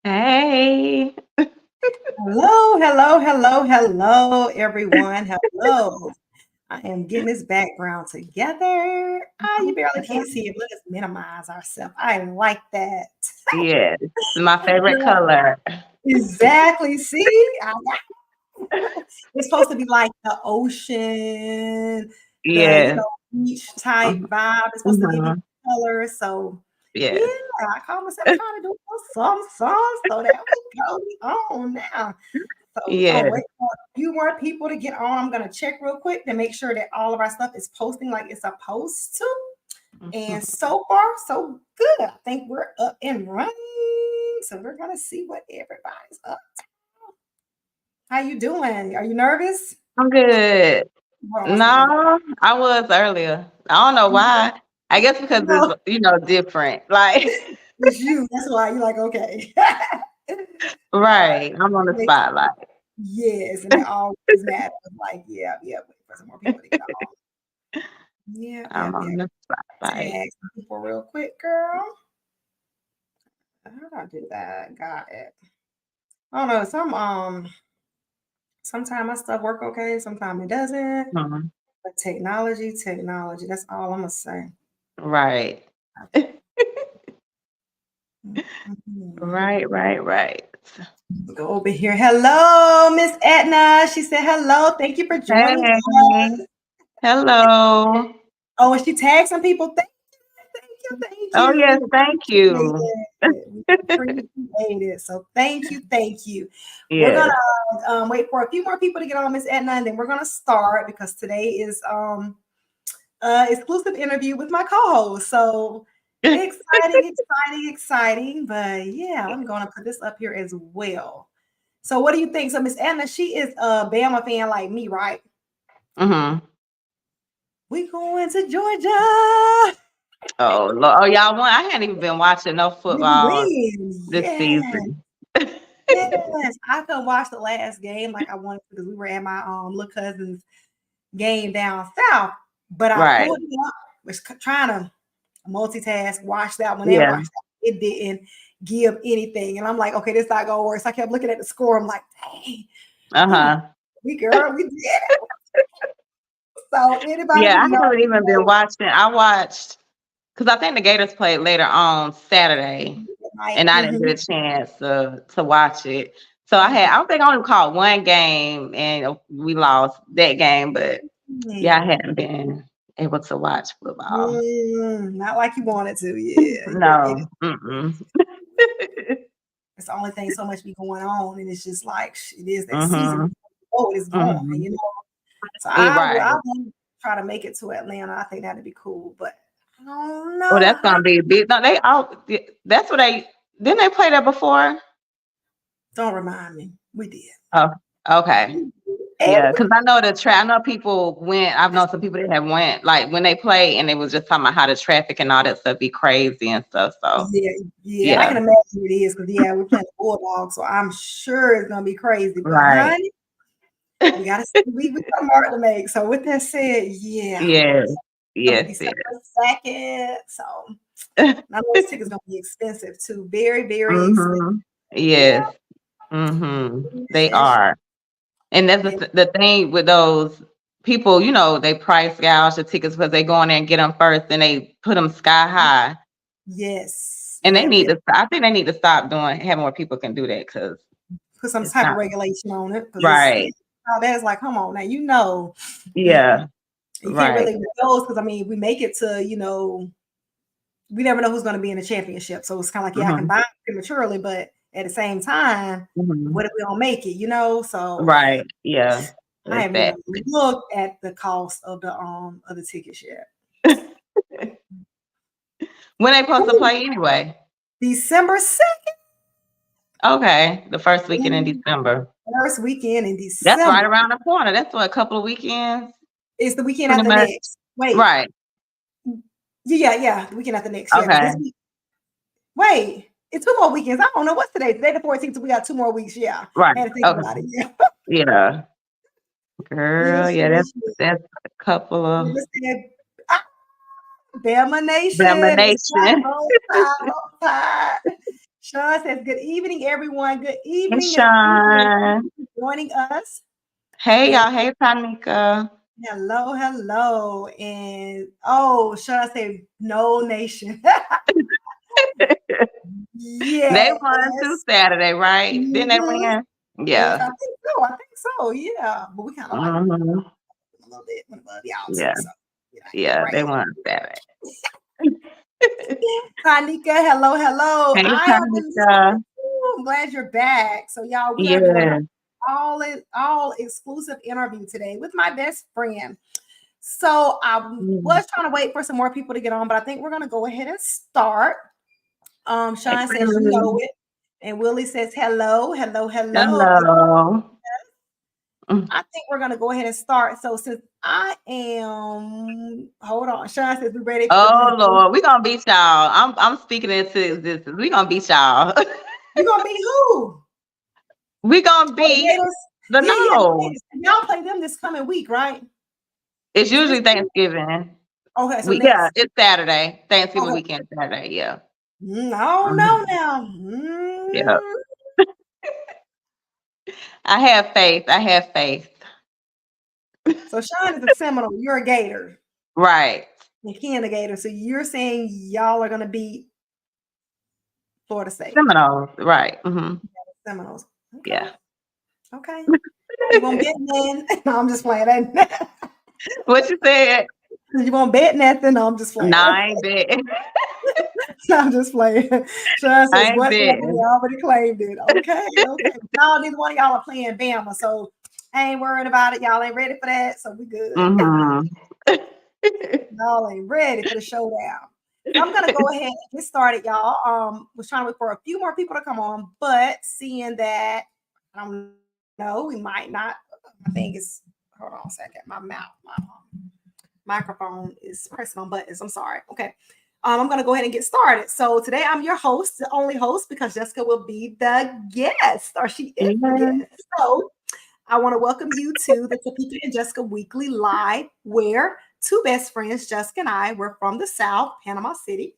Hey. Hello, everyone. Hello. I am getting this background together. You barely can't see it. Let us minimize ourselves. I like that. Yes, my favorite Girl, color. exactly. See, it's supposed to be like the ocean, Yes. beach type Mhm. vibe. It's supposed to give you Mhm. color. So, yeah, Yes. I call myself trying to do some. So there we go. We on now. So we're gonna Yes. wait for a few more people to get on. I'm gonna check real quick to make sure that all of our stuff is posting like it's supposed to. And Mhm. so far, so good. I think we're up and running. So we're gonna see what everybody's up to. How you doing? Are you nervous? I'm good. Hold on one second. No, I was earlier. I don't know why. I guess because it's, No, different. Like, it's you. That's why you're like, okay. right. I'm on the Makes- spotlight. yes, and that always matters. Like, yeah, wait for some more people to get on. I'm on Yep. the spotlight. Tag some people real quick, girl. How do I do that? Got it. I don't know. Sometimes my stuff work okay, sometimes it doesn't. Mhm. But technology. That's all I'm gonna say. Right. Mhm. Right. Go over here. Hello, Miss Etna. She said hello. Thank you for joining Hey. us. Hello. Oh, and she tagged some people. Thank Oh, you. yes. We Thank appreciate you. it. We appreciate it. So thank you. We're gonna Yes. wait for a few more people to get on, Miss Edna, and then we're gonna start because today is exclusive interview with my co-host. So exciting. But yeah, I'm gonna put this up here as well. So what do you think? So Miss Edna, she is a Bama fan like me, right? Mhm. We going to Georgia. Oh, Lord. Oh, y'all won. I hadn't even been watching no We football win. this Yes. season. Yes. I could watch the last game like I wanted to because we were at my little cousin's game down south. But I Right. pulled it up, was trying to multitask, watch that one and Yeah. watch that. It didn't give anything. And I'm like, okay, this not gonna work. So I kept looking at the score. I'm like, dang, whew, Uh-huh. we did it. So anybody Yeah, who I haven't even been knows, watching. I watched because I think the Gators played later on Saturday, like, and I didn't get a chance to watch it. So I don't think I only caught one game, and we lost that game. But yeah, I hadn't been able to watch football. not like you wanted to. Yeah, you were getting No. Mm-mm. it's the only thing so much be going on, and it's just like it is that season. Mhm. Oh, it's going, Mhm. So Right. I want try to make it to Atlanta. I think that'd be cool, but I don't Oh, know. that's gonna be big. No, they all. That's what they didn't they play that before. Don't remind me. We did. Oh, okay. And Yeah, because I know the I know people went. I've known some people that have went like when they play, and they was just talking about how the traffic and all that stuff be crazy and stuff. So I yeah, can imagine it is because we're playing Bulldogs, so I'm sure it's gonna be crazy. But right. honey, we gotta we got a mark to make. So with that said, yeah, Yes, coming yes, December 2nd. So yes. I know this ticket's gonna be expensive too. Very expensive. Mhm. Yeah. Yes. Mhm. They Yes. are, and that's Yeah. the thing with those. people, they price gouge the tickets because they go in there and get them first, and they put them sky high. Yes. And Yep. I think they need to stop having more people can do that because put some type of regulation on it. Right. That's like, come on now, Yeah. you can't really those because we make it to, we never know who's going to be in the championship. So it's kind of like, I can buy prematurely, but at the same time, what if we don't make it, So right. Yeah. I haven't even looked at the cost of the tickets yet. When they supposed to play anyway? December 2nd. Okay. The first weekend in December. First weekend in December. That's right around the corner. That's what, a couple of weekends? It's the weekend after next. Wait. Right. Yeah. The weekend after next. Okay. Yeah, wait. It's 2 more weekends. I don't know what's today. Today the 14th. So we got 2 more weeks. Yeah. Right. I had to think about it. Yeah. Yeah. Girl, that's a couple of Bama Nation. Sean says, good evening, everyone. Good evening, Sean. Joining us. Hey, y'all. Hey, Tanika. Hello. And Sean said, no nation. Yeah. They won too Saturday, right? Didn't they win? Yeah. I think so. Yeah. But we kind of like a little bit above y'all. Yeah. Too, so, yeah, right. They won Saturday. Tanika, hello. Hey, Tanika. I'm glad you're back. So y'all, we are doing all exclusive interview today with my best friend. So I was trying to wait for some more people to get on, but I think we're gonna go ahead and start. Sean says you know it, and Willie says hello. I think we're gonna go ahead and start. So since I am, hold on, Sean says we're ready. Lord, we're gonna beat y'all. I'm speaking into existence. We're gonna beat y'all. You gonna beat who? We're gonna beat the no. Y'all play them this coming week, right? It's usually Thanksgiving. Okay, so it's Saturday. Thanksgiving weekend, Saturday. Yeah. No, now. Yeah. I have faith. So Sean is a Seminole. You're a Gator. Right. And Ken a Gator. So you're saying y'all are going to beat Florida State. Seminoles. Right. Mm-hmm. Seminoles. Okay. Yeah. Okay. You won't bet then? No, I'm just playing. What you said? You won't bet nothing? No, I'm just playing. No, I ain't betting. I'm just playing. Sean says, what? We already claimed it. Okay. No, neither one of y'all are playing Bama, so I ain't worried about it. Y'all ain't ready for that, so we good. Y'all ain't ready for the showdown. So I'm gonna go ahead and get started, y'all. Was trying to wait for a few more people to come on, but seeing that I don't know, we might not. I think it's hold on a second. My microphone is pressing on buttons. I'm sorry. Okay. I'm going to go ahead and get started. So today I'm your host, the only host, because Jessica will be the guest, or she is the guest. So I want to welcome you to the Topeka and Jessica Weekly Live, where two best friends, Jessica and I, we're from the South, Panama City,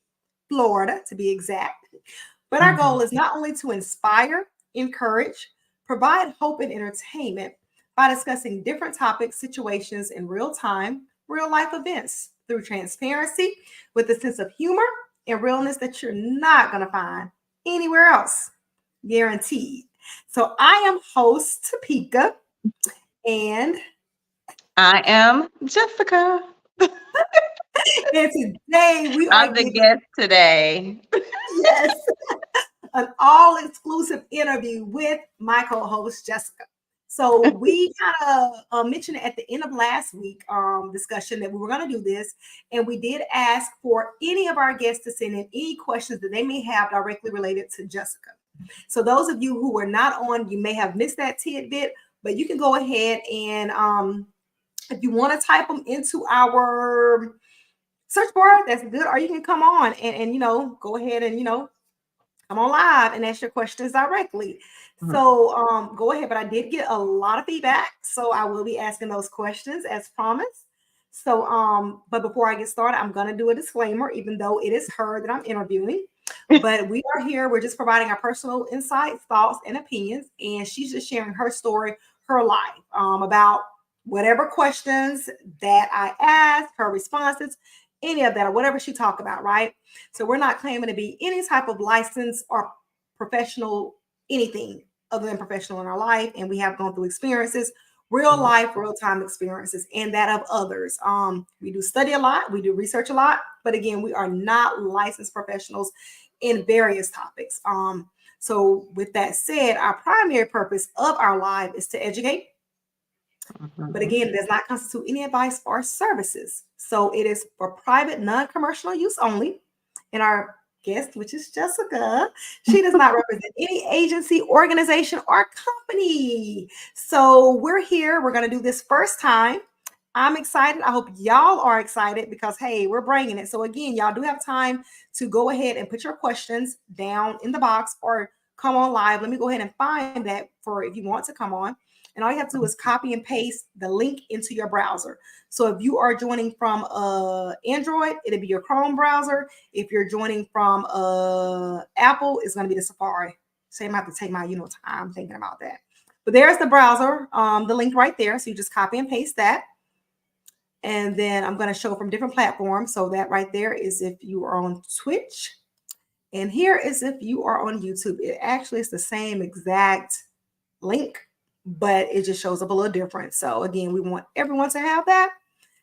Florida, to be exact. But our goal is not only to inspire, encourage, provide hope and entertainment by discussing different topics, situations in real time, real life events through transparency with a sense of humor and realness that you're not going to find anywhere else, guaranteed. So I am host Topeka and I am Jessica. And today we are the guest today. Yes, an all exclusive interview with my co-host Jessica. So we kind of mentioned at the end of last week discussion that we were going to do this, and we did ask for any of our guests to send in any questions that they may have directly related to Jessica. So those of you who were not on, you may have missed that tidbit, but you can go ahead and if you want to type them into our search bar, that's good, or you can come on and go ahead and come on live and ask your questions directly. So go ahead, but I did get a lot of feedback, so I will be asking those questions as promised. So but before I get started, I'm going to do a disclaimer, even though it is her that I'm interviewing. But we are here, we're just providing our personal insights, thoughts, and opinions, and she's just sharing her story, her life, about whatever questions that I ask, her responses, any of that, or whatever she talk about, right? So we're not claiming to be any type of license or professional, anything other than professional in our life. And we have gone through experiences, real life, real time experiences, and that of others. We do study a lot, we do research a lot, but again, we are not licensed professionals in various topics. So with that said, our primary purpose of our life is to educate. But again, it does not constitute any advice or services. So it is for private, non-commercial use only. And our guest, which is Jessica, she does not represent any agency, organization, or company. So we're here. We're going to do this first time. I'm excited. I hope y'all are excited because, hey, we're bringing it. So again, y'all do have time to go ahead and put your questions down in the box or come on live. Let me go ahead and find that for if you want to come on. And all you have to do is copy and paste the link into your browser. So if you are joining from Android, it'll be your Chrome browser. If you're joining from Apple, it's going to be the Safari. So I have to take my, time thinking about that. But there's the browser, the link right there. So you just copy and paste that. And then I'm going to show from different platforms. So that right there is if you are on Twitch. And here is if you are on YouTube. It actually is the same exact link, but it just shows up a little different. So again, we want everyone to have that.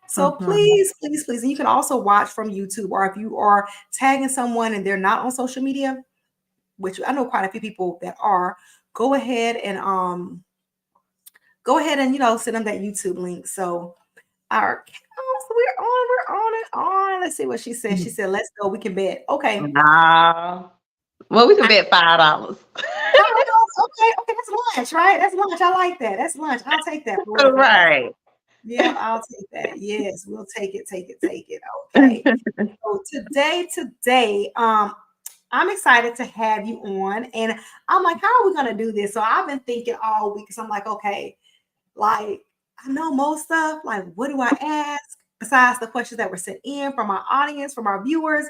So please, please, please. And you can also watch from YouTube, or if you are tagging someone and they're not on social media, which I know quite a few people that are, go ahead and send them that YouTube link. So we're on. Let's see what she said. She said, let's go. We can bet. Okay. Well, we can bet $5. Okay. That's lunch, right? That's lunch. I like that. That's lunch. I'll take that. Right. Yeah, I'll take that. Yes, we'll take it. Okay. So today, I'm excited to have you on. And I'm like, how are we going to do this? So I've been thinking all week because I'm like, okay, like I know most stuff. Like, what do I ask besides the questions that were sent in from our audience, from our viewers?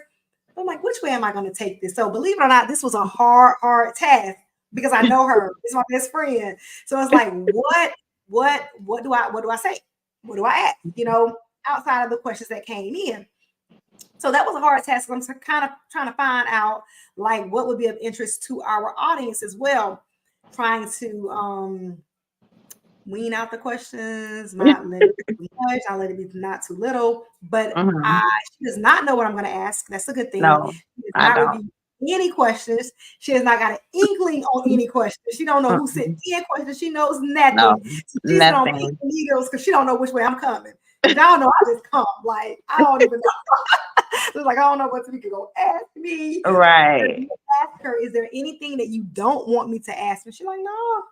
I'm like, which way am I going to take this? So believe it or not, this was a hard task because I know her. It's my best friend. So it's like, what do I say? What do I ask? Outside of the questions that came in. So that was a hard task. I'm kind of trying to find out like what would be of interest to our audience as well. Trying to wean out the questions, not let it be too much, not let it be not too little. But she does not know what I'm going to ask. That's a good thing. No, she does not review any questions. She has not got an inkling on any questions. She don't know who sent any questions. She knows nothing. No, She's on pink needles because she don't know which way I'm coming. I don't know. I just come. Like, I don't even know. It's like, I don't know what you can go ask me. Right. Ask her, is there anything that you don't want me to ask? And she's like, no.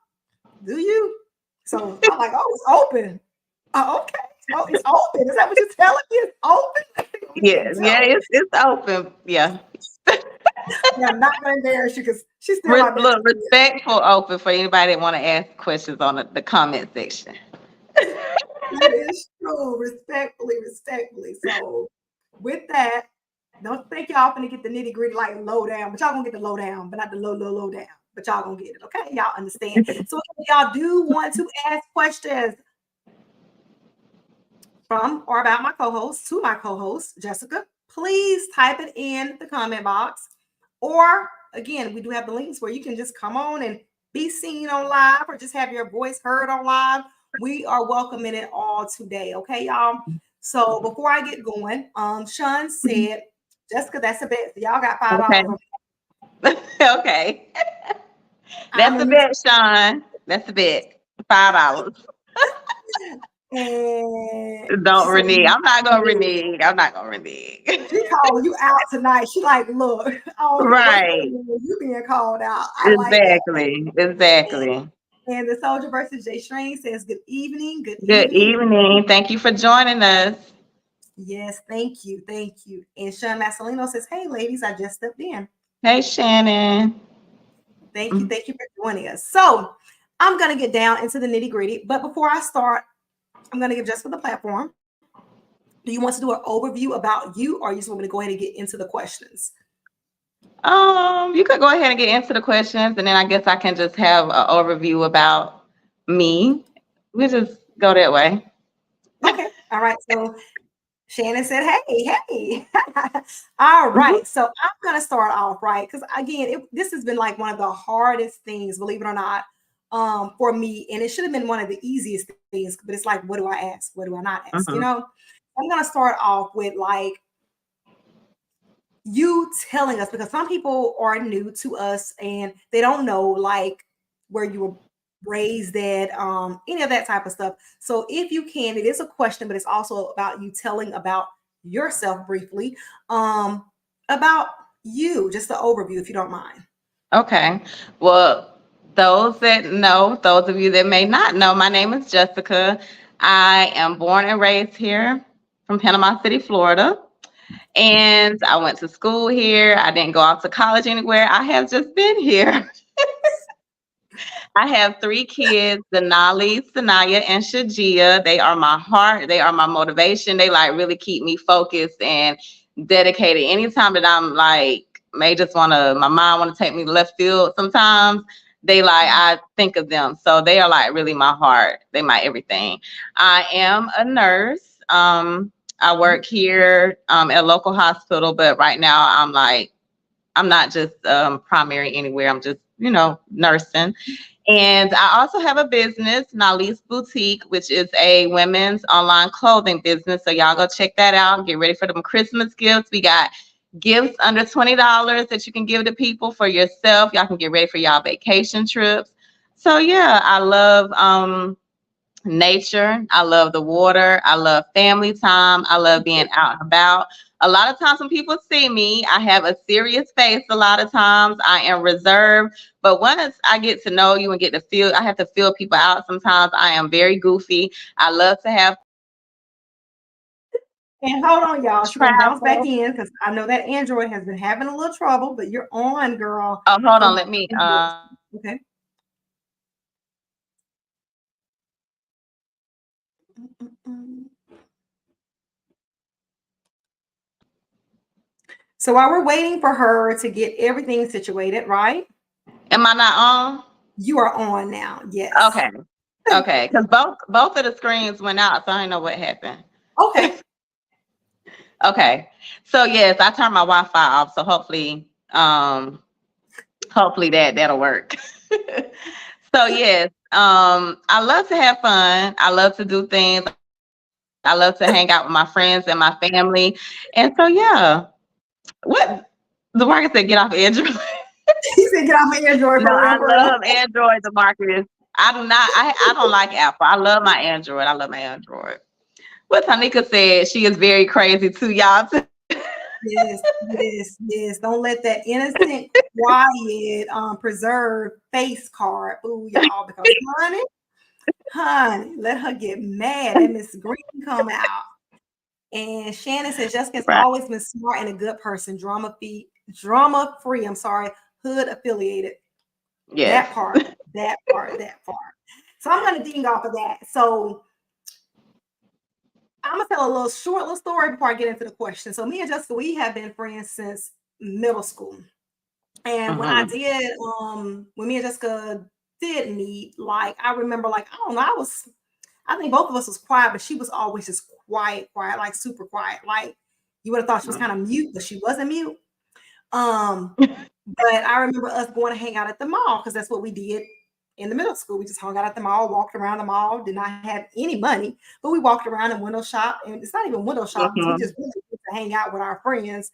Do you? So I'm like, oh, it's open. Oh, okay. Oh, it's open. Is that what you're telling me? It's open? Yeah, it's open. Yeah. Yeah, I'm not going to embarrass you because she's still respectful open for anybody that want to ask questions on the comment section. That is true. Respectfully. So with that, don't think y'all gonna get the nitty gritty like low down, but y'all gonna get the low down, but not the low down. But y'all gonna get it, okay? Y'all understand. So if y'all do want to ask questions from or about my co-host to my co-host, Jessica, please type it in the comment box. Or again, we do have the links where you can just come on and be seen on live or just have your voice heard on live. We are welcoming it all today, okay, y'all? So before I get going, Sean said, Jessica, that's a bet. So y'all got $5. Okay. That's a bet, Sean. That's a bet. $5. And don't renege. I'm not gonna renege. She calling you out tonight. She like, look, right. You being called out. Exactly. And the Soldier versus Jay Strain says, good evening. Good evening. Thank you for joining us. Yes, thank you. And Sean Massolino says, hey, ladies, I just stepped in. Hey, Shannon. Thank you for joining us. So I'm going to get down into the nitty gritty. But before I start, I'm going to give Jessica the platform. Do you want to do an overview about you, or you just want me to go ahead and get into the questions? You could go ahead and get into the questions, and then I guess I can just have an overview about me. We just go that way. Okay. All right. So Shannon said, hey. All Mhm. right. So I'm going to start off, right? Because again, this has been like one of the hardest things, believe it or not, for me. And it should have been one of the easiest things, but it's like, what do I ask? What do I not ask? You Mhm. know, I'm going to start off with like you telling us, because some people are new to us and they don't know like where you were raised at, any of that type of stuff. So if you can, it is a question, but it's also about you telling about yourself briefly, about you, just the overview, if you don't mind. Okay. Well, those that know, those of you that may not know, my name is Jessica. I am born and raised here from Panama City, Florida. And I went to school here. I didn't go out to college anywhere. I have just been here. I have three kids, Denali, Sanaya, and Shajia. They are my heart. They are my motivation. They like really keep me focused and dedicated. Anytime that I'm like, may just want to, my mind want to take me left field sometimes, they like, I think of them. So they are like really my heart. They my everything. I am a nurse. I work here at a local hospital, but right now I'm like, I'm not just primary anywhere. I'm just, nursing. And I also have a business, Nali's Boutique, which is a women's online clothing business. So y'all go check that out. Get ready for them Christmas gifts. We got gifts under $20 that you can give to people for yourself. Y'all can get ready for y'all vacation trips. So yeah, I love nature. I love the water. I love family time. I love being out and about. A lot of times when people see me, I have a serious face. A lot of times I am reserved. But once I get to know you and get to feel, I have to feel people out. Sometimes I am very goofy. I love to have And hold on, y'all. She's gonna bounce back travel. in because I know that Android has been having a little trouble, but you're on, girl. Oh, hold So on. Let me. okay. So while we're waiting for her to get everything situated, right? Am I not on? You are on now. Yes. Okay. Okay. Because both of the screens went out, so I don't know what happened. Okay. Okay. So yes, I turned my Wi-Fi off. So hopefully that'll work. So yes, I love to have fun. I love to do things. I love to hang out with my friends and my family. And so yeah, what the market said, get off Android. He said, get off my Android No, for real, I for real. love Android. The market is. I do not. I don't like Apple. I love my Android. I love my Android. What Tanika said, she is very crazy too, y'all. Yes. Don't let that innocent, quiet, preserved face card fool y'all because honey, let her get mad. That Miss Green come out. And Shannon says Jessica's Right. always been smart and a good person, drama free. I'm sorry, hood affiliated. Yes. That part. So I'm gonna ding off of that. So I'm gonna tell a little story before I get into the question. So me and Jessica, we have been friends since middle school. And when I Mm-hmm. did, when me and Jessica did meet, like I remember, like I don't know, I think both of us was quiet, but she was always just quiet, like super quiet. Like you would have thought she was kind of mute, but she wasn't mute. Um, but I remember us going to hang out at the mall because that's what we did in the middle school. We just hung out at the mall, walked around the mall, did not have any money, but we walked around and window shop. And it's not even window shopping. We Mm-hmm. just really get to hang out with our friends.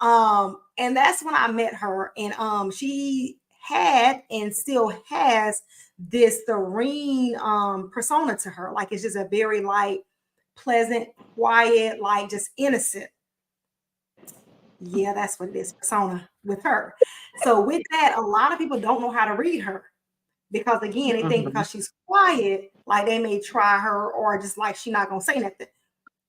And that's when I met her. And she had and still has this serene persona to her. Like it's just a very like pleasant, quiet, like just innocent. Yeah, that's what it is, persona with her. So with that, a lot of people don't know how to read her because again, they think Mm-hmm. because she's quiet, like they may try her or just like she's not gonna say nothing.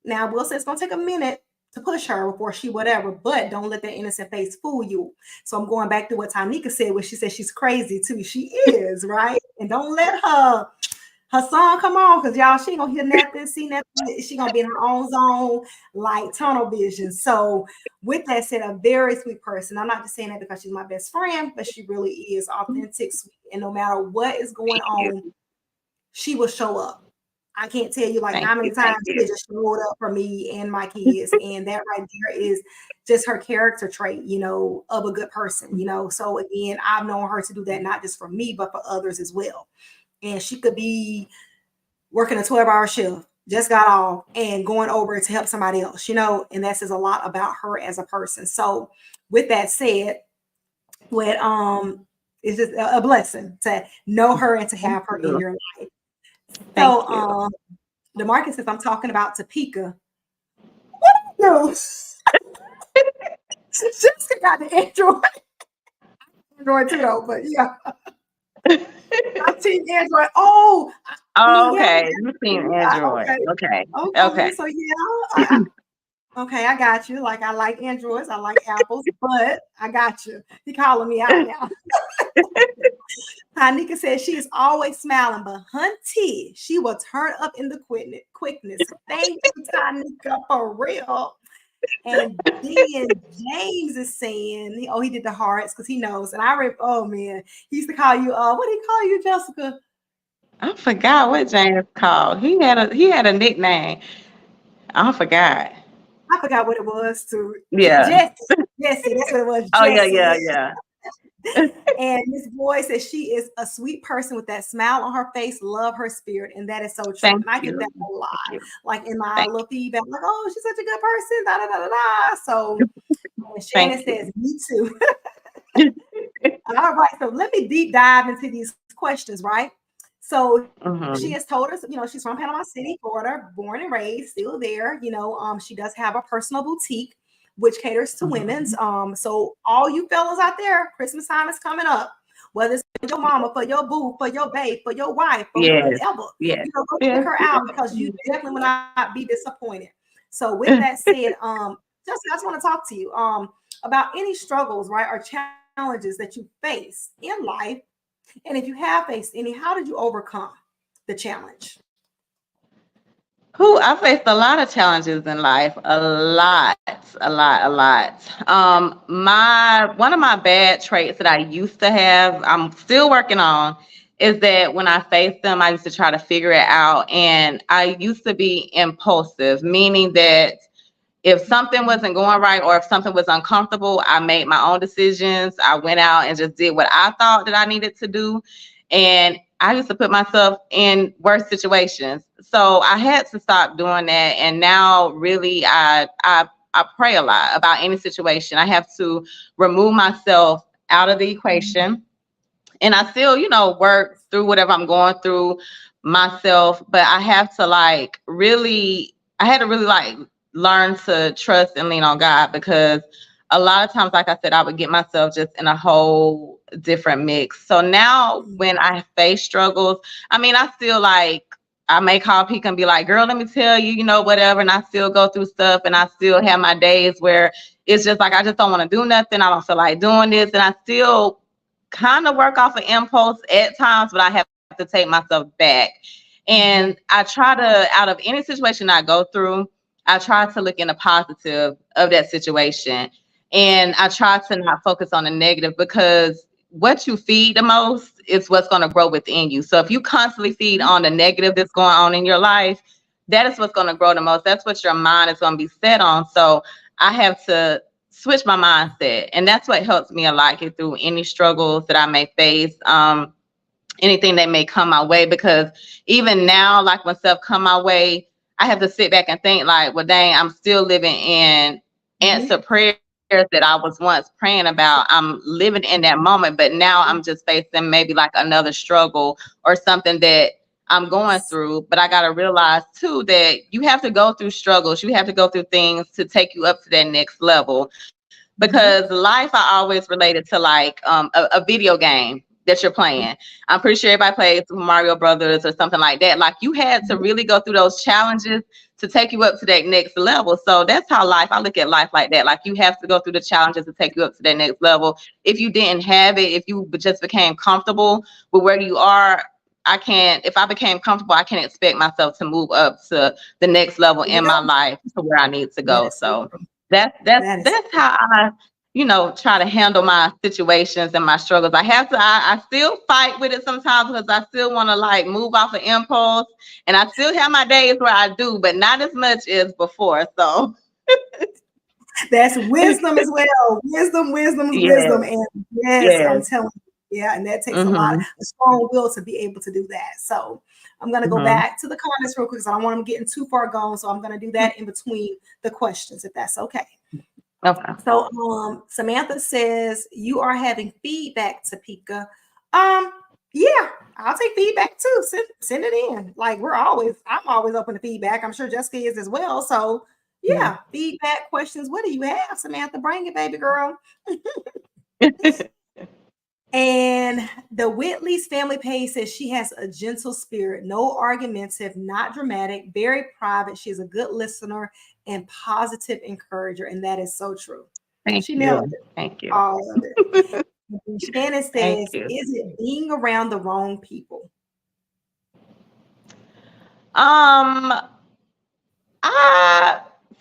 Now, Will said it's gonna take a minute to push her before she whatever, but don't let that innocent face fool you. So I'm going back to what Tanika said, where she said she's crazy too. She is, right? And don't let her song come on because y'all she ain't gonna hear nothing, see nothing. She gonna be in her own zone, like tunnel vision. So with that said, a very sweet person. I'm not just saying that because she's my best friend, but she really is authentic, sweet, and no matter what is going Thank you. on, she will show up. I can't tell you like Thank how many you. Thank times she you. just showed up for me and my kids. And that right there is just her character trait, you know, of a good person, you know. So again, I've known her to do that not just for me, but for others as well. And she could be working a 12-hour shift, just got off and going over to help somebody else, you know, and that says a lot about her as a person. So with that said, what it's just a blessing to know her and to Thank have her in you. your life. Thank So you. the market says I'm talking about Topeka. No, Jessica got the Android too though, but yeah, I team Android. Oh, I mean, Oh, yeah, okay. You've seen Android. okay, Okay. okay. Okay. So yeah, okay, I got you. Like I like Androids, I like apples, but I got you. You calling me out now. Tanika says she is always smiling, but hunty, she will turn up in the quickness. Thank you, Tanika, for real. And then James is saying, oh, he did the hearts because he knows. And I read, oh man, he used to call you, what did he call you, Jessica? I forgot what James called. He had a nickname. I forgot. I forgot what it was to Yeah. Jesse. Jesse, that's what it was, Oh yeah, yeah, Jesse. yeah. And Miss Boy says she is a sweet person with that smile on her face, love her spirit, and that is so true. Thank And I get you. that a lot. Thank you. Like in my Thank little feedback, like, oh, she's such a good person, da da da da da. So and Shannon Thank says, you. me too. All right, so let me deep dive into these questions, right? So she Mm-hmm. has told us, you know, she's from Panama City, Florida, born and raised, still there. You know, she does have a personal boutique which caters to women's. Mm-hmm. So all you fellas out there, Christmas time is coming up. Whether it's for your mama, for your boo, for your babe, for your wife, for Yes. whoever, Yes. you know, go check Yes. her out because you definitely will not be disappointed. So with that said, Justin, I just want to talk to you about any struggles, right, or challenges that you face in life. And if you have faced any, how did you overcome the challenge? Who I faced a lot of challenges in life, a lot. My one of my bad traits that I used to have, I'm still working on, is that when I face them, I used to try to figure it out, and I used to be impulsive, meaning that if something wasn't going right or if something was uncomfortable, I made my own decisions. I went out and just did what I thought that I needed to do. And I used to put myself in worse situations. So I had to stop doing that. And now really I pray a lot about any situation. I have to remove myself out of the equation. And I still, work through whatever I'm going through myself, but I have to I had to really learn to trust and lean on God, because a lot of times, like I said, I would get myself just in a whole different mix. So now when I face struggles, I mean, I still I may call people and be like, girl, let me tell you, whatever. And I still go through stuff, and I still have my days where it's just like, I just don't want to do nothing. I don't feel like doing this. And I still kind of work off of impulse at times, but I have to take myself back. And I try to, out of any situation I go through, I try to look in the positive of that situation. And I try to not focus on the negative, because what you feed the most is what's going to grow within you. So if you constantly feed on the negative that's going on in your life, that is what's going to grow the most. That's what your mind is going to be set on. So I have to switch my mindset, and that's what helps me a lot get through any struggles that I may face, anything that may come my way. Because even now, like when stuff come my way, I have to sit back and think like, well, dang, I'm still living in answered prayers that I was once praying about. I'm living in that moment, but now I'm just facing maybe like another struggle or something that I'm going through. But I got to realize too that you have to go through struggles. You have to go through things to take you up to that next level. Because life, I always related to a video game that you're playing. I'm pretty sure everybody plays Super Mario Brothers or something like that. Like, you had to really go through those challenges to take you up to that next level. So that's how I look at life like that. Like, you have to go through the challenges to take you up to that next level. If you didn't have it, if you just became comfortable with where you are, if I became comfortable, I can't expect myself to move up to the next level in my life to where I need to That go. is so So true. that's That is that's how I try to handle my situations and my struggles. I still fight with it sometimes because I still want to like move off of impulse, and I still have my days where I do, but not as much as before. So that's wisdom as well. Wisdom. yeah, And yes, yeah. I'm telling you, yeah, and that takes Mm-hmm. a strong will to be able to do that. So I'm gonna go Mm-hmm. back to the comments real quick because I don't want them getting too far gone. So I'm gonna do that in between the questions, if that's okay. Okay. So Samantha says you are having feedback, Topeka. Yeah, I'll take feedback too. Send it in. Like I'm always open to feedback. I'm sure Jessica is as well. So yeah, feedback, questions. What do you have, Samantha? Bring it, baby girl. And the Whitley's family page says she has a gentle spirit, no argumentative, not dramatic, very private. She's a good listener and positive encourager, and that is so true. Thank She nailed you. it. Thank you. All of it. Shannon Thank says, you. "Is it being around the wrong people?" I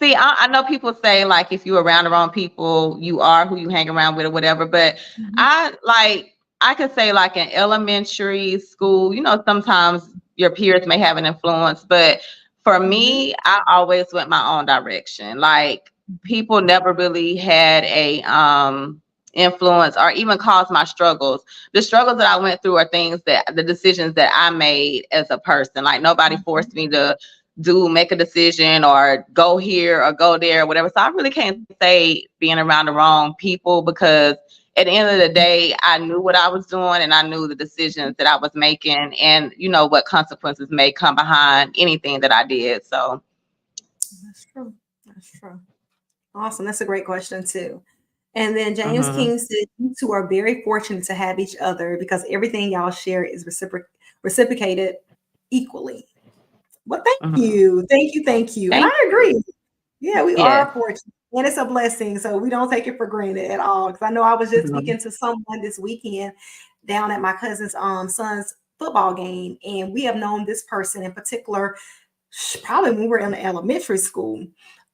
see. I know people say like if you're around the wrong people, you are who you hang around with or whatever. But I could say like in elementary school, sometimes your peers may have an influence, but for me, I always went my own direction. Like people never really had a influence or even caused my struggles. The struggles that I went through are the decisions that I made as a person. Like nobody forced me to make a decision or go here or go there or whatever. So I really can't say being around the wrong people because at the end of the day, I knew what I was doing and I knew the decisions that I was making and what consequences may come behind anything that I did. So That's true. Awesome. That's a great question too. And then James King said, "You two are very fortunate to have each other because everything y'all share is reciprocated equally." Well, thank you. And I agree. Yeah, we are fortunate. And it's a blessing. So we don't take it for granted at all. Because I know I was just speaking to someone this weekend down at my cousin's son's football game. And we have known this person in particular probably when we were in elementary school.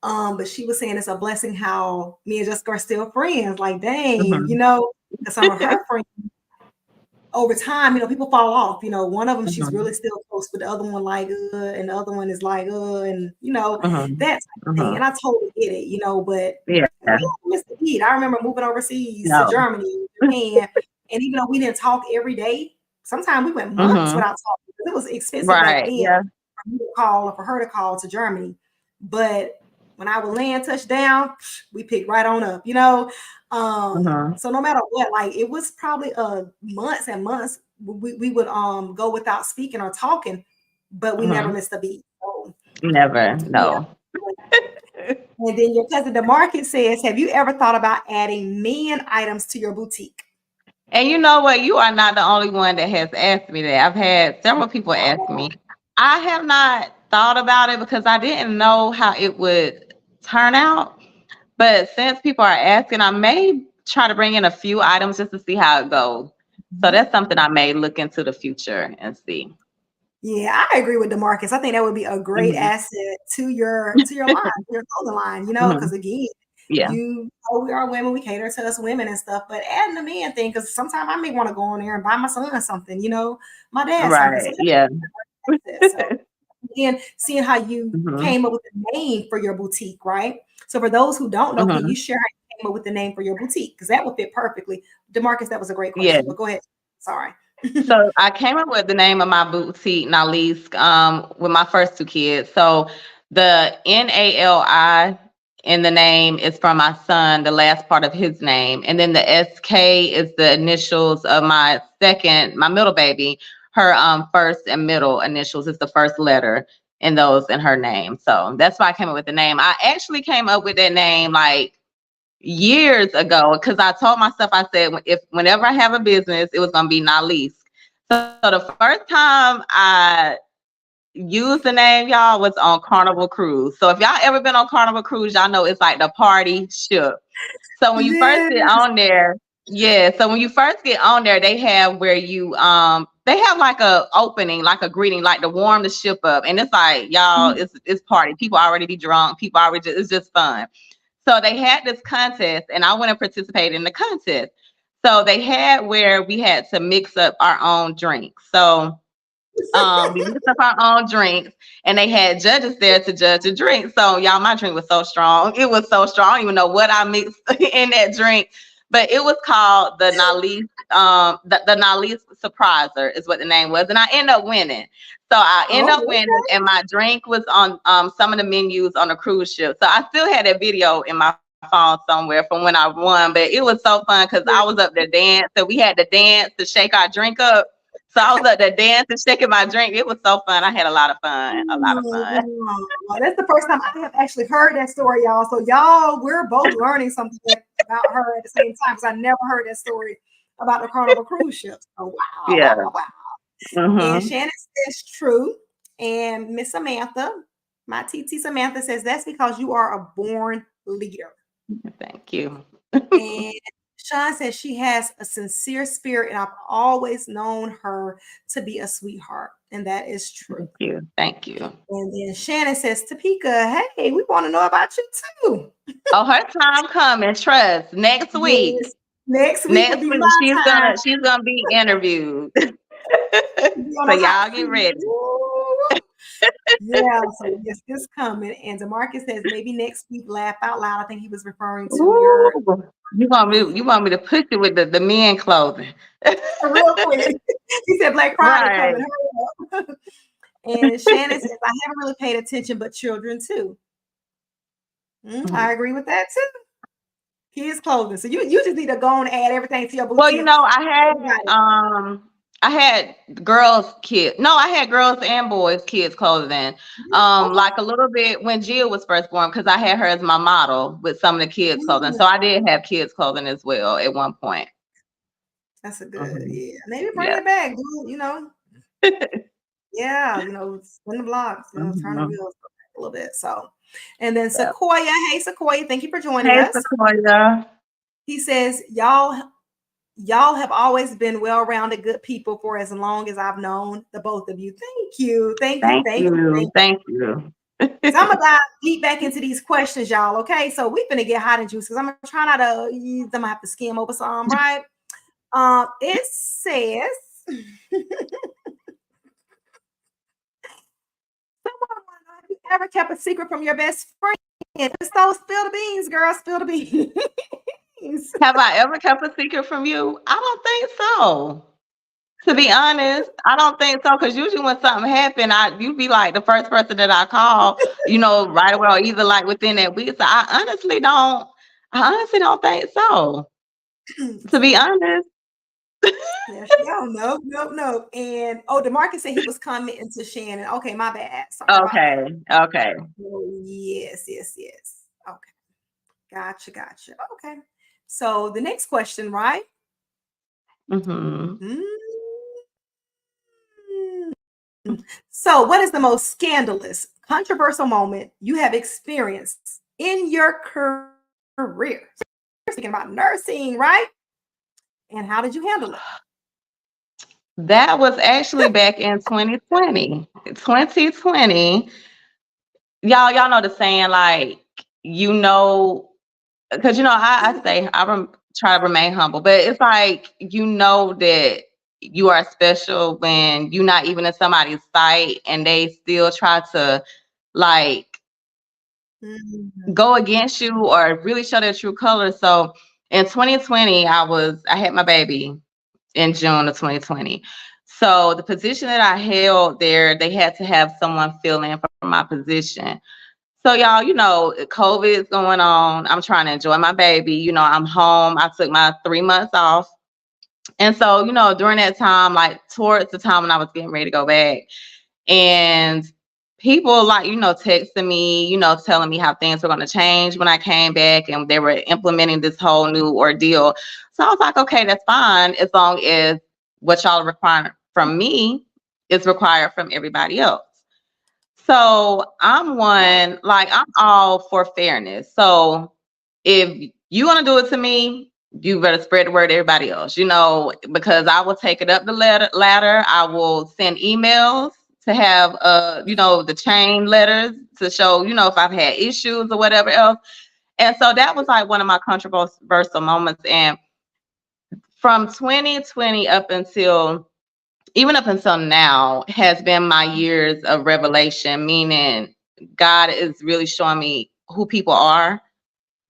But she was saying it's a blessing how me and Jessica are still friends. Like, dang, because some of her friends over time, people fall off. One of them she's really still close, but the other one like, and the other one is like, and that type of thing. And I totally get it, but we don't miss the beat. I remember moving overseas to Germany, Japan, and even though we didn't talk every day, sometimes we went months without talking because it was expensive back then for me to call or for her to call to Germany. But when I would land touchdown, we picked right on up, So no matter what, like it was probably months and months we would go without speaking or talking, but we never missed a beat. So, never, no. Yeah. And then your cousin DeMarcus says, "Have you ever thought about adding men items to your boutique?" And you know what? You are not the only one that has asked me that. I've had several people ask me. I have not thought about it because I didn't know how it would turn out. But since people are asking, I may try to bring in a few items just to see how it goes. So that's something I may look into the future and see. Yeah, I agree with DeMarcus. I think that would be a great asset to your line, your clothing line, because again, we are women, we cater to us women and stuff, but adding the man thing, because sometimes I may want to go on there and buy my son something, my dad something. So again, seeing how you came up with the name for your boutique, right? So for those who don't know, can you share how you came up with the name for your boutique? Because that would fit perfectly. DeMarcus, that was a great question, but go ahead. Sorry. So I came up with the name of my boutique, Nalisk, with my first two kids. So the NALI in the name is from my son, the last part of his name. And then the SK is the initials of my middle baby. Her first and middle initials is the first letter in her name. So that's why I came up with the name. I actually came up with that name like years ago because I told myself, I said, whenever I have a business, it was going to be Nalisk. So the first time I used the name, y'all, was on Carnival Cruise. So if y'all ever been on Carnival Cruise, y'all know it's like the party ship. So when you first get on there, so when you first get on there, they have where you they have like a opening, like a greeting, like to warm the ship up. And it's like, y'all, it's party. People already be drunk. It's just fun. So they had this contest, and I went and participated in the contest. So they had where we had to mix up our own drinks. So we mixed up our own drinks, and they had judges there to judge the drink. So y'all, my drink was so strong. It was so strong. I don't even know what I mixed in that drink, but it was called the Nalise, the Nalise Surpriser is what the name was, and I ended up winning. So I ended up winning, and my drink was on some of the menus on a cruise ship. So I still had that video in my phone somewhere from when I won, but it was so fun because I was up there dancing. So we had to dance to shake our drink up. So I was up there dancing, shaking my drink. It was so fun. I had a lot of fun. A lot of fun. Well, that's the first time I have actually heard that story, y'all. So y'all, we're both learning something about her at the same time because I never heard that story about the Carnival cruise ship. Oh wow! Yeah. Wow! Mm-hmm. And Shannon says true, and Miss Samantha, my TT Samantha says that's because you are a born leader. Thank you. And Sean says she has a sincere spirit, and I've always known her to be a sweetheart, and that is true. Thank you. Thank you. And then Shannon says, Topeka, hey, we want to know about you too. Oh, her time coming. Trust. Next week. Yes. Next week will be my time. She's gonna be interviewed. So y'all get ready. Yeah, so yes, it's coming. And DeMarcus says maybe next week, laugh out loud. I think he was referring to your. You want me to push it with the men clothing. Real quick. He said Black Friday coming. And Shannon says, I haven't really paid attention, but children too. I agree with that too. Kids clothing. So you just need to go and add everything to your boutique. Well, you know, I had girls' kids. No, I had girls and boys' kids clothing. Like a little bit when Jill was first born, because I had her as my model with some of the kids' clothing. So I did have kids' clothing as well at one point. That's a good, yeah. Maybe bring it back, dude, you know. Yeah, you know, spin the blocks, you know, turn the wheels a little bit. So, and then Sequoia, hey Sequoia, thank you for joining us. Sequoia. He says, y'all have always been well-rounded good people for as long as I've known the both of you. Thank you. Thank you. So I'm gonna dive deep back into these questions, y'all. Okay, so we're gonna get hot and juicy because I'm gonna try not to. I'm gonna have to skim over some, right? It says. Have you ever kept a secret from your best friend? If so, spill the beans, girl. Spill the beans. Have I ever kept a secret from you? I don't think so. To be honest, I don't think so. Because usually when something happened, you'd be like the first person that I call, you know, right away, or either like within that week. So I honestly don't think so. To be honest. No. And DeMarcus said he was commenting to Shannon. Okay, my bad. Sorry Okay. Oh, yes. Okay. Gotcha. Okay. So the next question, right? So what is the most scandalous, controversial moment you have experienced in your career? You're thinking about nursing, right? And how did you handle it? That was actually back in 2020. 2020. Y'all know the saying, like, you know, because, you know, I say try to remain humble, but it's like, you know that you are special when you're not even in somebody's sight and they still try to, like, go against you or really show their true colors. So in 2020, I had my baby in June of 2020. So the position that I held there, they had to have someone fill in for my position. So y'all, you know, COVID is going on. I'm trying to enjoy my baby. You know, I'm home. I took my 3 months off. And so, you know, during that time, like towards the time when I was getting ready to go back, and people like, you know, texting me, you know, telling me how things were going to change when I came back and they were implementing this whole new ordeal. So I was like, okay, that's fine as long as what y'all require from me is required from everybody else. So I'm all for fairness. So if you want to do it to me, you better spread the word to everybody else, you know, because I will take it up the ladder. I will send emails to have, you know, the chain letters to show, you know, if I've had issues or whatever else. And so that was like one of my controversial moments. And from 2020 up until now has been my years of revelation, meaning God is really showing me who people are,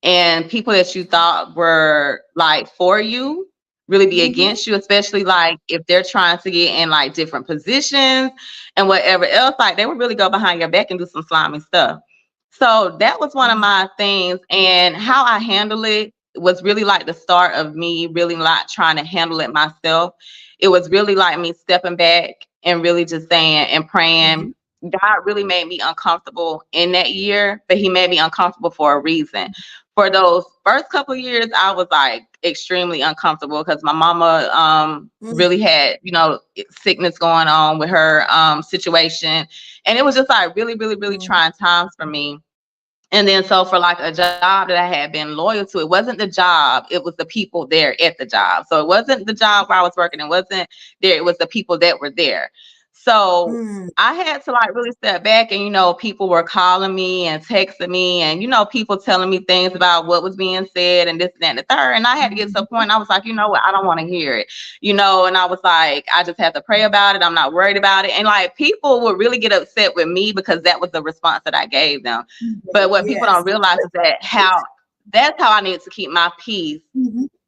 and people that you thought were like for you really be against you, especially like if they're trying to get in like different positions and whatever else, like they would really go behind your back and do some slimy stuff. So that was one of my things, and how I handle it was really like the start of me really not trying to handle it myself. It was really like me stepping back and really just saying and praying. God really made me uncomfortable in that year, but he made me uncomfortable for a reason. For those first couple of years, I was like extremely uncomfortable because my mama really had, sickness going on with her situation. And it was just like really, really, really trying times for me. And then so for like a job that I had been loyal to, it wasn't the job, it was the people there at the job. So it wasn't the job where I was working, it wasn't there, it was the people that were there. So I had to like really step back, and people were calling me and texting me, and people telling me things about what was being said and this and that and the third. And I had to get to a point, I was like, you know what, I don't want to hear it, and I was like, I just have to pray about it. I'm not worried about it. And like people would really get upset with me because that was the response that I gave them. But what people don't realize is that's how I needed to keep my peace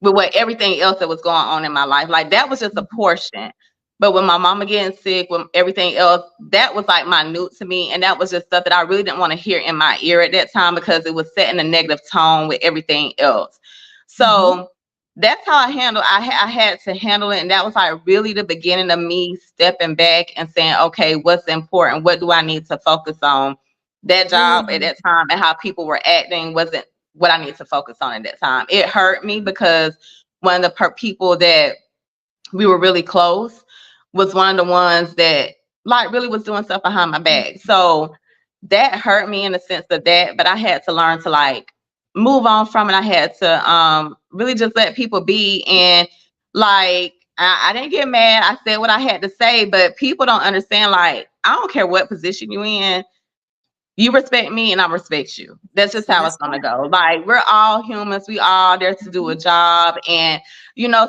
with what everything else that was going on in my life. Like that was just a portion. But when my mama getting sick, with everything else, that was like minute to me. And that was just stuff that I really didn't want to hear in my ear at that time because it was setting a negative tone with everything else. So that's how I handled. I had to handle it. And that was like really the beginning of me stepping back and saying, okay, what's important? What do I need to focus on? That job at that time and how people were acting wasn't what I needed to focus on at that time. It hurt me because one of the people that we were really close was one of the ones that like really was doing stuff behind my back. So that hurt me in the sense of that, but I had to learn to like move on from it. I had to really just let people be. And like I didn't get mad. I said what I had to say, but people don't understand, like, I don't care what position you're in. You respect me and I respect you. That's just how it's gonna go. Like, we're all humans. We all there to do a job. And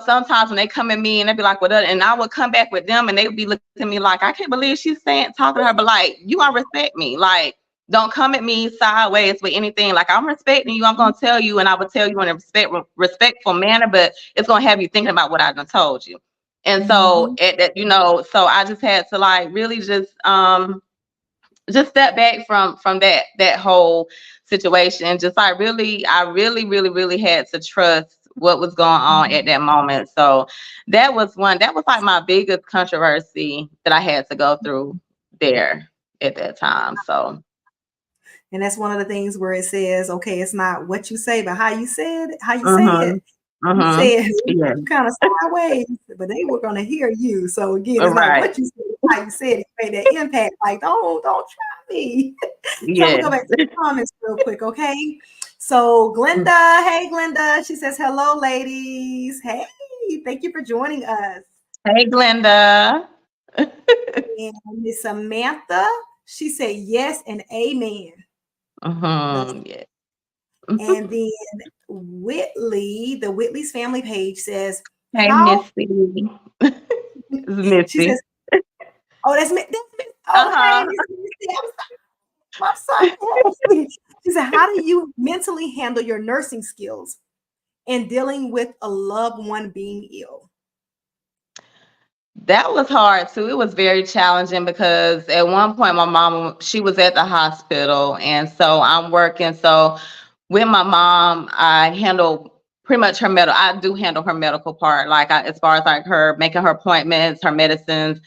sometimes when they come at me and they be like, "What?" And I would come back with them and they would be looking at me like, "I can't believe she's talking to her." But like, you gonna respect me. Like, don't come at me sideways with anything. Like, I'm respecting you. I'm gonna tell you, and I would tell you in a respectful manner. But it's gonna have you thinking about what I done told you. And so at that, so I just had to like really just step back from that whole situation. Just like I really had to trust what was going on at that moment. So that was like my biggest controversy that I had to go through there at that time. So, and that's one of the things where it says, okay, it's not what you say, but how you say it. You said you kind of sideways, but they were going to hear you. So again, it's not what you said, how you said it. Made that impact. Like, don't try me. So I'm gonna go back to the comments real quick, okay? So Glenda, hey Glenda, she says, hello, ladies. Hey, thank you for joining us. Hey, Glenda. And Miss Samantha, she said yes and amen. Yeah. And then Whitley, the Whitley's family page says, "Hey, Missy." Missy. She says, "Oh, that's Missy. Oh, hey, Missy. I'm sorry. She said, "How do you mentally handle your nursing skills and dealing with a loved one being ill?" That was hard too. It was very challenging because at one point my mom, she was at the hospital, and so I'm working. So with my mom, I handle pretty much her I do handle her medical part, like as far as like her making her appointments, her medicines,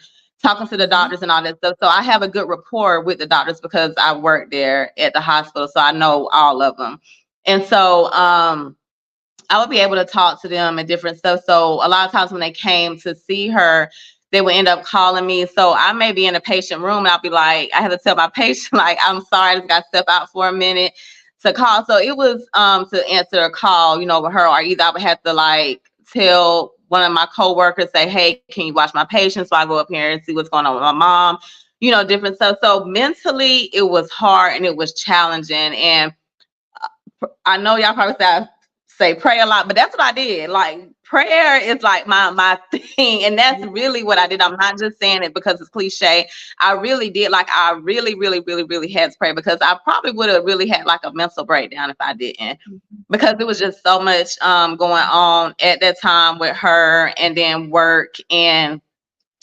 talking to the doctors and all that stuff. So I have a good rapport with the doctors because I work there at the hospital, so I know all of them. And so I would be able to talk to them and different stuff. So a lot of times when they came to see her, they would end up calling me. So I may be in a patient room and I'll be like, I have to tell my patient, like, I'm sorry, I just got to step out for a minute to call. So it was to answer a call, with her, or either I would have to like tell one of my coworkers, say, hey, can you watch my patient? So I go up here and see what's going on with my mom, different stuff. So mentally it was hard and it was challenging. And I know y'all probably say pray a lot, but that's what I did. Like prayer is like my thing, and that's really what I did. I'm not just saying it because it's cliche. I really did. Like I really, really, really, really had to pray, because I probably would have really had like a mental breakdown if I didn't, because it was just so much going on at that time with her, and then work and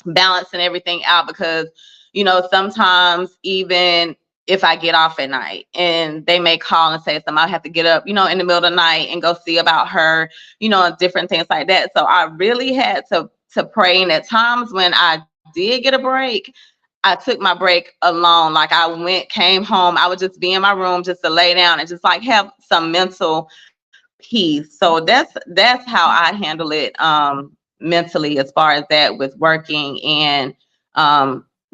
balancing everything out. Because sometimes even if I get off at night and they may call and say something, I have to get up, in the middle of the night and go see about her, different things like that. So I really had to pray. And at times when I did get a break, I took my break alone. Like I came home, I would just be in my room just to lay down and just like have some mental peace. So that's how I handle it mentally, as far as that, with working and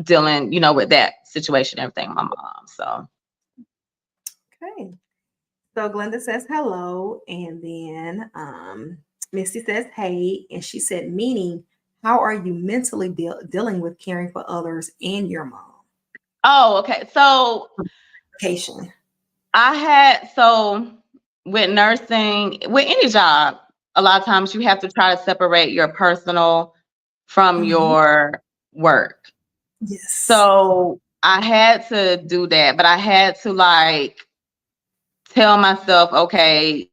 dealing, with that situation, everything with my mom. So Okay. So Glenda says hello, and then Misty says hey, and she said, meaning, how are you mentally dealing with caring for others and your mom? Oh, okay. So Patient. with nursing, with any job, a lot of times you have to try to separate your personal from your work. Yes. So I had to do that, but I had to like tell myself, okay,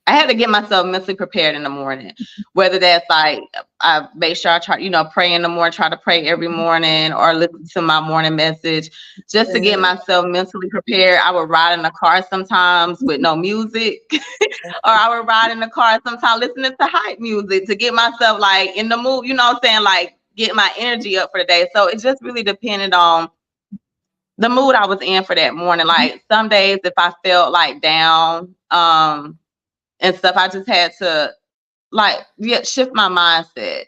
I had to get myself mentally prepared in the morning, whether that's like I make sure I try, pray in the morning, try to pray every morning, or listen to my morning message just to get myself mentally prepared. I would ride in the car sometimes with no music, or I would ride in the car sometimes listening to hype music to get myself like in the mood, like get my energy up for the day. So it just really depended on the mood I was in for that morning. Like some days if I felt like down, and stuff, I just had to shift my mindset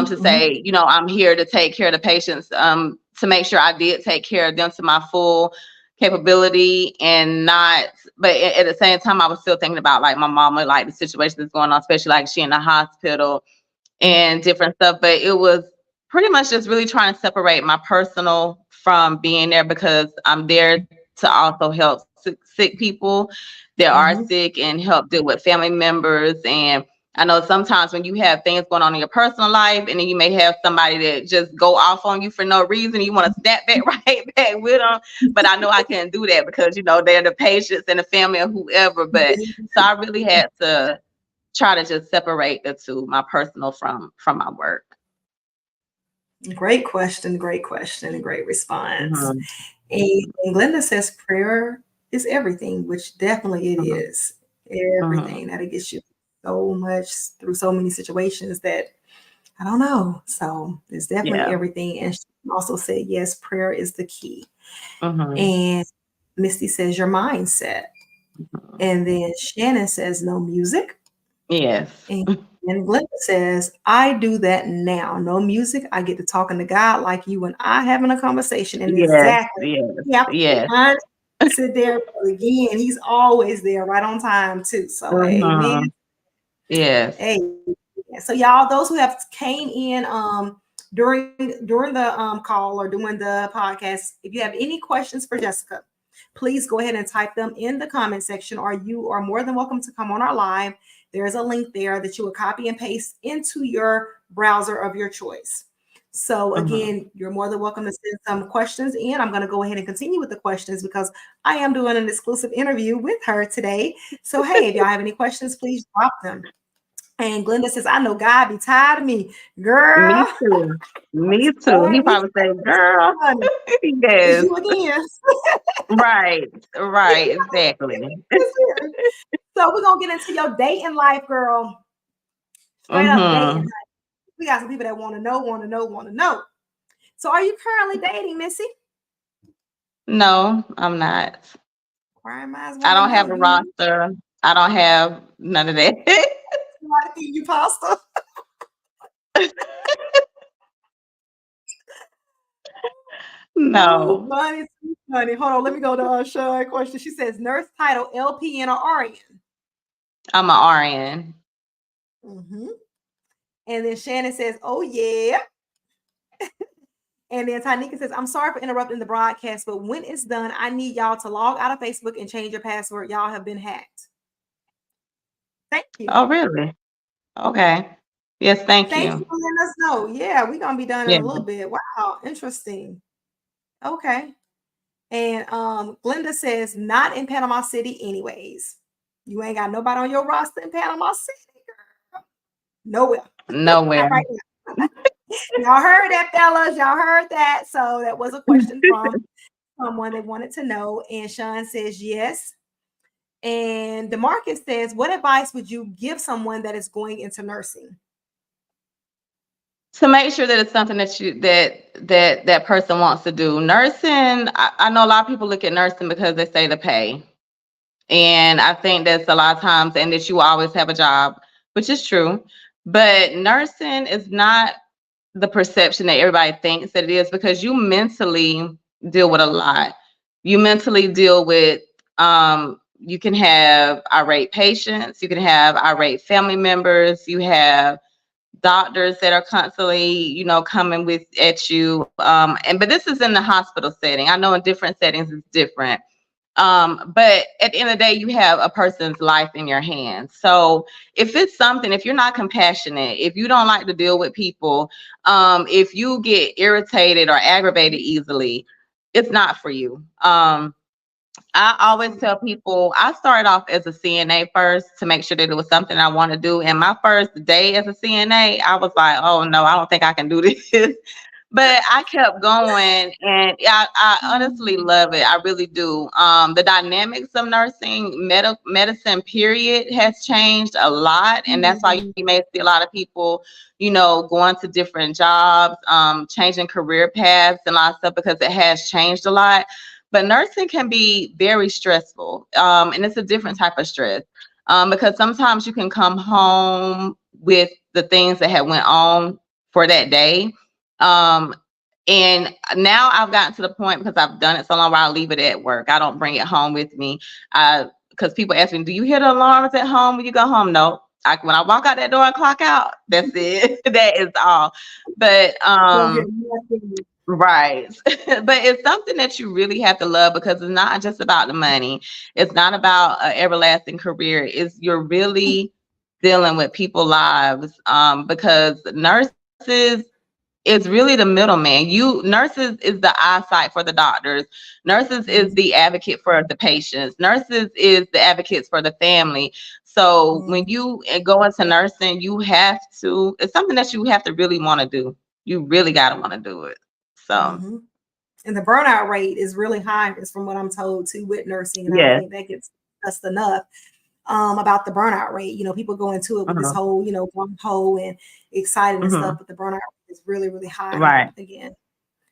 to say, I'm here to take care of the patients, to make sure I did take care of them to my full capability, and not, but at the same time, I was still thinking about like my mama, like the situation that's going on, especially like she in the hospital and different stuff. But it was pretty much just really trying to separate my personal from being there, because I'm there to also help sick people that are sick and help deal with family members. And I know sometimes when you have things going on in your personal life, and then you may have somebody that just go off on you for no reason, you want to snap back right back with them. But I know I can't do that, because they're the patients and the family or whoever. But so I really had to try to just separate the two, my personal from my work. Great question, and great response. And Glenda says prayer is everything, which definitely it is. Everything that'll get you so much through so many situations that I don't know. So it's definitely everything. And she also said, yes, prayer is the key. And Misty says your mindset. And then Shannon says no music. Yes. And Glenda says, I do that now. No music. I get to talking to God like you and I having a conversation. And exactly. Yes. Sit there again. He's always there right on time too. So amen. Yes. Hey. So y'all, those who have came in during the call or during the podcast, if you have any questions for Jessica, please go ahead and type them in the comment section, or you are more than welcome to come on our live. There's a link there that you will copy and paste into your browser of your choice. So again, you're more than welcome to send some questions in. I'm going to go ahead and continue with the questions because I am doing an exclusive interview with her today. So hey, if y'all have any questions, please drop them. And Glenda says, I know God be tired of me. Girl. Me too. He probably say, girl. Yes. You again. Right, exactly. So we're going to get into your dating life, girl. Straight up dating life. We got some people that want to know. So are you currently dating, Missy? No, I'm not. I don't have a roster. I don't have none of that. You pasta. No. Ooh, funny. Hold on, let me go to Shaw's question. She says, nurse title, LPN or RN? I'm an RN. And then Shannon says, oh yeah. And then Tanika says, I'm sorry for interrupting the broadcast, but when it's done, I need y'all to log out of Facebook and change your password. Y'all have been hacked. Thank you. Oh, really? Okay. Yes, thank Thank you you. for letting us know. Yeah, we're going to be done in Yeah. a little bit. Wow, interesting. Okay. And Glenda says, not in Panama City anyways. You ain't got nobody on your roster in Panama City, girl. Nowhere. Nowhere. Right now. Y'all heard that, fellas. Y'all heard that. So that was a question from someone they wanted to know. And Sean says yes. And DeMarcus says, what advice would you give someone that is going into nursing? To make sure that it's something that person wants to do. Nursing, I know a lot of people look at nursing because they say the pay. And I think that's a lot of times, and that you will always have a job, which is true. But nursing is not the perception that everybody thinks that it is, because you mentally deal with a lot. You mentally deal with, you can have irate patients, you can have irate family members, you have doctors that are constantly, coming at you. But this is in the hospital setting. I know in different settings it's different. But at the end of the day, you have a person's life in your hands. So if you're not compassionate, if you don't like to deal with people, if you get irritated or aggravated easily, it's not for you. I always tell people, I started off as a CNA first to make sure that it was something I want to do. And my first day as a CNA, I was like, oh no, I don't think I can do this. But I kept going, and I honestly love it. I really do. The dynamics of nursing, medicine, period, has changed a lot. And that's why you may see a lot of people, going to different jobs, changing career paths and a lot of stuff, because it has changed a lot. But nursing can be very stressful, and it's a different type of stress, because sometimes you can come home with the things that had went on for that day. And now I've gotten to the point, because I've done it so long, where I leave it at work. I don't bring it home with me. Because people ask me, do you hear the alarms at home when you go home? No. When I walk out that door and clock out, that's it. That is all. But right. But it's something that you really have to love, because it's not just about the money. It's not about an everlasting career. You're really dealing with people's lives, because nurses is really the middleman. Nurses is the eyesight for the doctors. Nurses is the advocate for the patients. Nurses is the advocates for the family. So when you go into nursing, it's something that you have to really want to do. You really got to want to do it. So, and the burnout rate is really high, is from what I'm told too, with nursing. And I don't think that gets discussed enough, about the burnout rate. People go into it with this whole, gung-ho and excited and stuff, but the burnout rate is really, really high. Right. Again,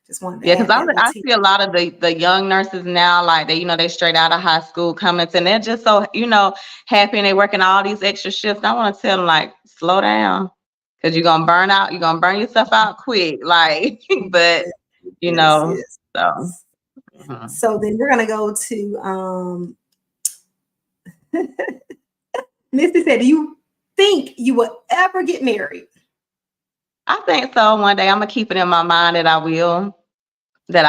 just wanted to because I see a lot of the young nurses now, like they straight out of high school coming, and they're just so, happy, and they working all these extra shifts. I want to tell them, like, slow down, because you're gonna burn out. You're gonna burn yourself out quick. Like, but so. So then we're gonna go to Misty said, do you think you will ever get married? I think so. One day I'm gonna keep it in my mind that I will. So,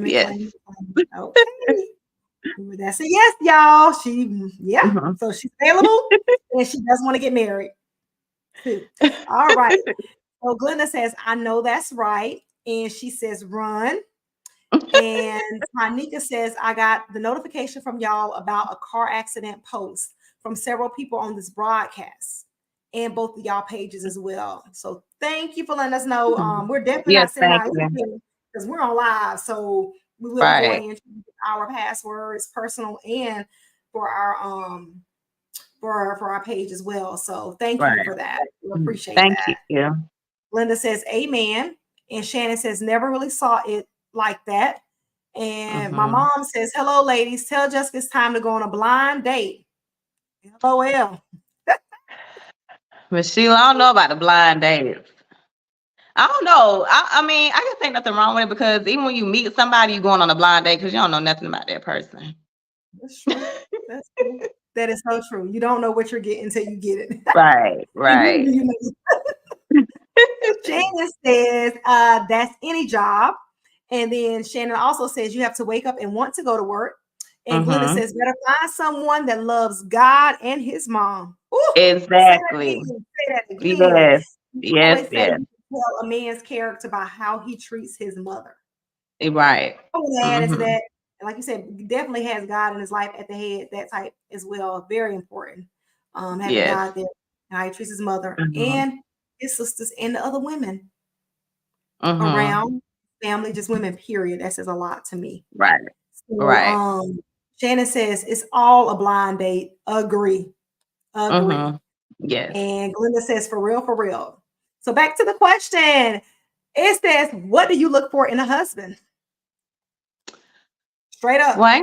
yes. Okay. That's a yes, y'all. So she's available and she does want to get married too. All right. So Glenda says, I know that's right. And she says, run. And Monica says, I got the notification from y'all about a car accident post from several people on this broadcast and both of y'all pages as well. So thank you for letting us know. We're definitely not sending out because we're on live. So we will be going into our passwords, personal and for our for our page as well. So thank you for that. We appreciate that. Thank you. Linda says, amen. And Shannon says, never really saw it like that. And my mom says, hello, ladies. Tell Jessica it's time to go on a blind date. LOL. But Sheila, I don't know about the blind dates. I don't know. I mean, I can say nothing wrong with it, because even when you meet somebody, you're going on a blind date because you don't know nothing about that person. That's true. That's true. That is so true. You don't know what you're getting until you get it. Right. Jane Shannon says, that's any job. And then Shannon also says you have to wake up and want to go to work. And Glenda says, better find someone that loves God and his mom. Ooh, Exactly. say that again. Yes. You Yes. always say Yes. you can tell a man's character by how he treats his mother. Right. I want to add into that. And like you said, definitely has God in his life at the head, that type as well. Very important. Having Yes. God there, and how he treats his mother and his sisters and the other women around family, just women, period. That says a lot to me. Right. So, Right. Shannon says it's all a blind date. Agree. Yes. And Glenda says for real, for real. So back to the question. It says, what do you look for in a husband? Straight up. Well, I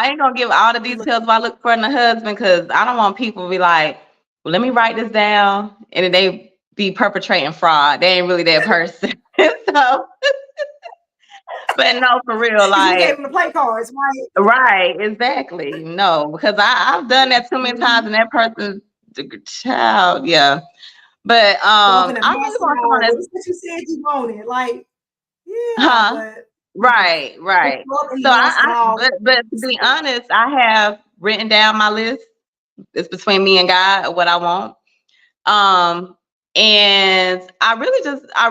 ain't gonna give all the details what I look for in a husband, because I don't want people to be like, well, let me write this down, and then they be perpetrating fraud. They ain't really that person. So, but no, for real, you gave like, them the play cards, right? right, exactly. No, because I've done that too many times, and that person's child, yeah. But So I'm I gonna mess really want someone around that's, with what you said you wanted. Like, yeah, but right. So but to be honest, I have written down my list. It's between me and God what I want. And I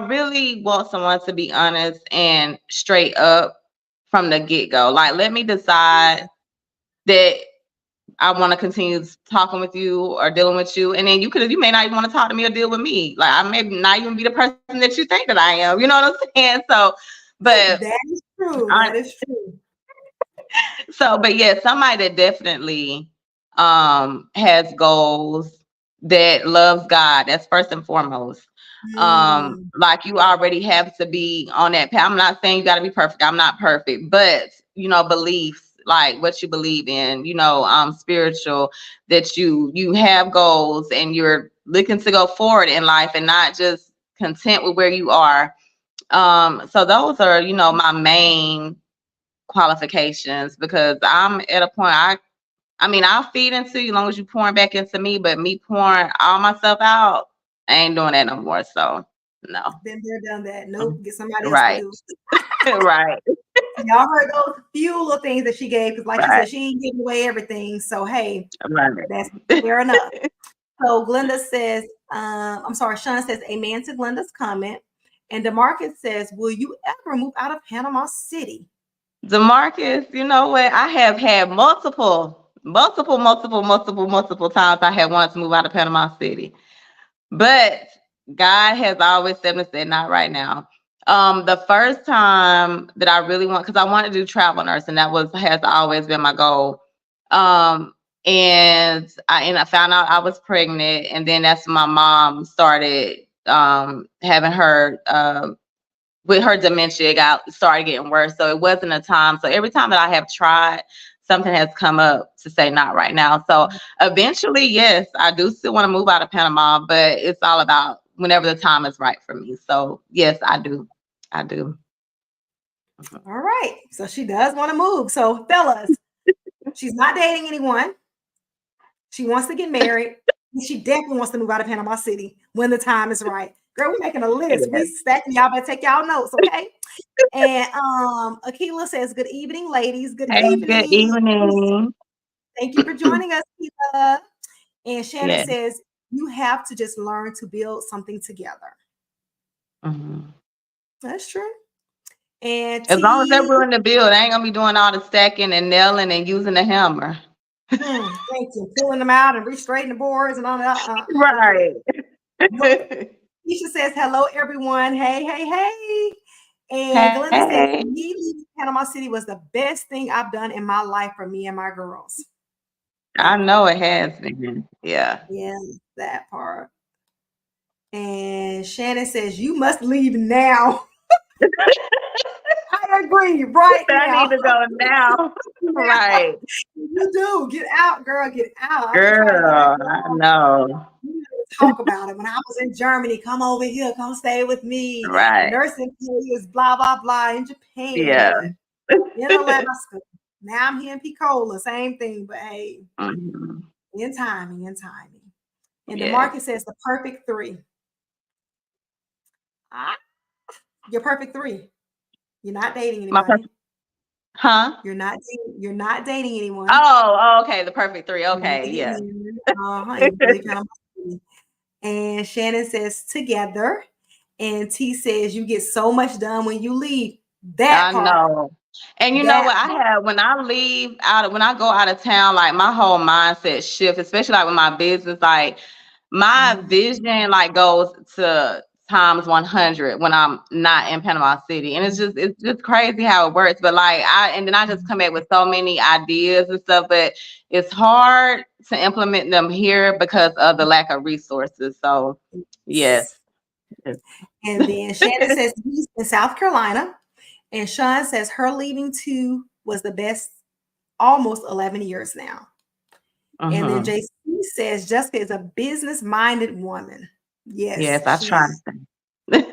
really want someone to be honest and straight up from the get-go. Like, let me decide that I want to continue talking with you or dealing with you, and then you may not even want to talk to me or deal with me. Like, I may not even be the person that you think that I am. You know what I'm saying? So, but that is true. That is true. So, but yeah, somebody that definitely has goals, that loves God. That's first and foremost. Like, you already have to be on that path. I'm not saying you got to be perfect. I'm not perfect, but beliefs, like what you believe in, spiritual, that you have goals and you're looking to go forward in life and not just content with where you are. So those are, my main qualifications, because I'm at a point, I mean, I'll feed into you as long as you pouring back into me, but me pouring all myself out, I ain't doing that no more. So no. Been there, done that. Nope, get somebody else Right. to do. Right. Y'all heard those few little things that she gave, because like she said, she ain't giving away everything. So hey, that's fair enough. So Glenda says, I'm sorry, Sean says amen to Glenda's comment. And DeMarcus says, will you ever move out of Panama City? DeMarcus, you know what? I have had multiple times I have wanted to move out of Panama City. But God has always said not right now. The first time that I really because I wanted to do travel nursing, that has always been my goal. And I found out I was pregnant, and then that's when my mom started having her with her dementia, started getting worse. So it wasn't a time. So every time that I have tried, something has come up to say not right now. So eventually, yes, I do still want to move out of Panama, but it's all about whenever the time is right for me. So yes, I do. All right. So she does want to move. So fellas, she's not dating anyone. She wants to get married. She definitely wants to move out of Panama City when the time is right. Girl, we're making a list. We stacking. Y'all better take y'all notes, okay? And Akila says, good evening, ladies. Good evening. Good evening. Thank you for joining us, Akila. And Shannon says, you have to just learn to build something together. That's true. And as long as they're willing to build, I ain't gonna be doing all the stacking and nailing and using the hammer. Thank you. Pulling them out and re-straightening the boards and all that. Right. Keisha says, hello, everyone. Hey. And Glenda says, me leaving Panama City was the best thing I've done in my life for me and my girls. I know it has been. Yeah. Yeah, that part. And Shannon says, you must leave now. I agree, right now. I need to go now. Right. You do. Get out, girl. Get out. Girl, I know. Talk about it. When I was in Germany, come over here, come stay with me. Right. Nursing is blah, blah, blah in Japan. Yeah. But in Alaska. Now I'm here in Picola. Same thing, but hey, in timing. And DeMarcus says the perfect three. Ah, your perfect three. You're not dating My anybody. huh? You're not dating anyone. Oh, okay. The perfect three. You're not Okay, dating yeah. anyone. You really kind of. And Shannon says together. And T says you get so much done when you leave. That I part. know. And you know That what I part. have when I go out of town, like my whole mindset shift, especially like with my business, like my Mhm. vision like goes to times 100 when I'm not in Panama City. And it's just crazy how it works. But like and then I just come back with so many ideas and stuff, but it's hard to implement them here because of the lack of resources. So yes. And then Shannon says he's in South Carolina. And Sean says her leaving too was the best almost 11 years now. And then Mm-hmm. JC says Jessica is a business-minded woman. Yes, Yes, I she try. is.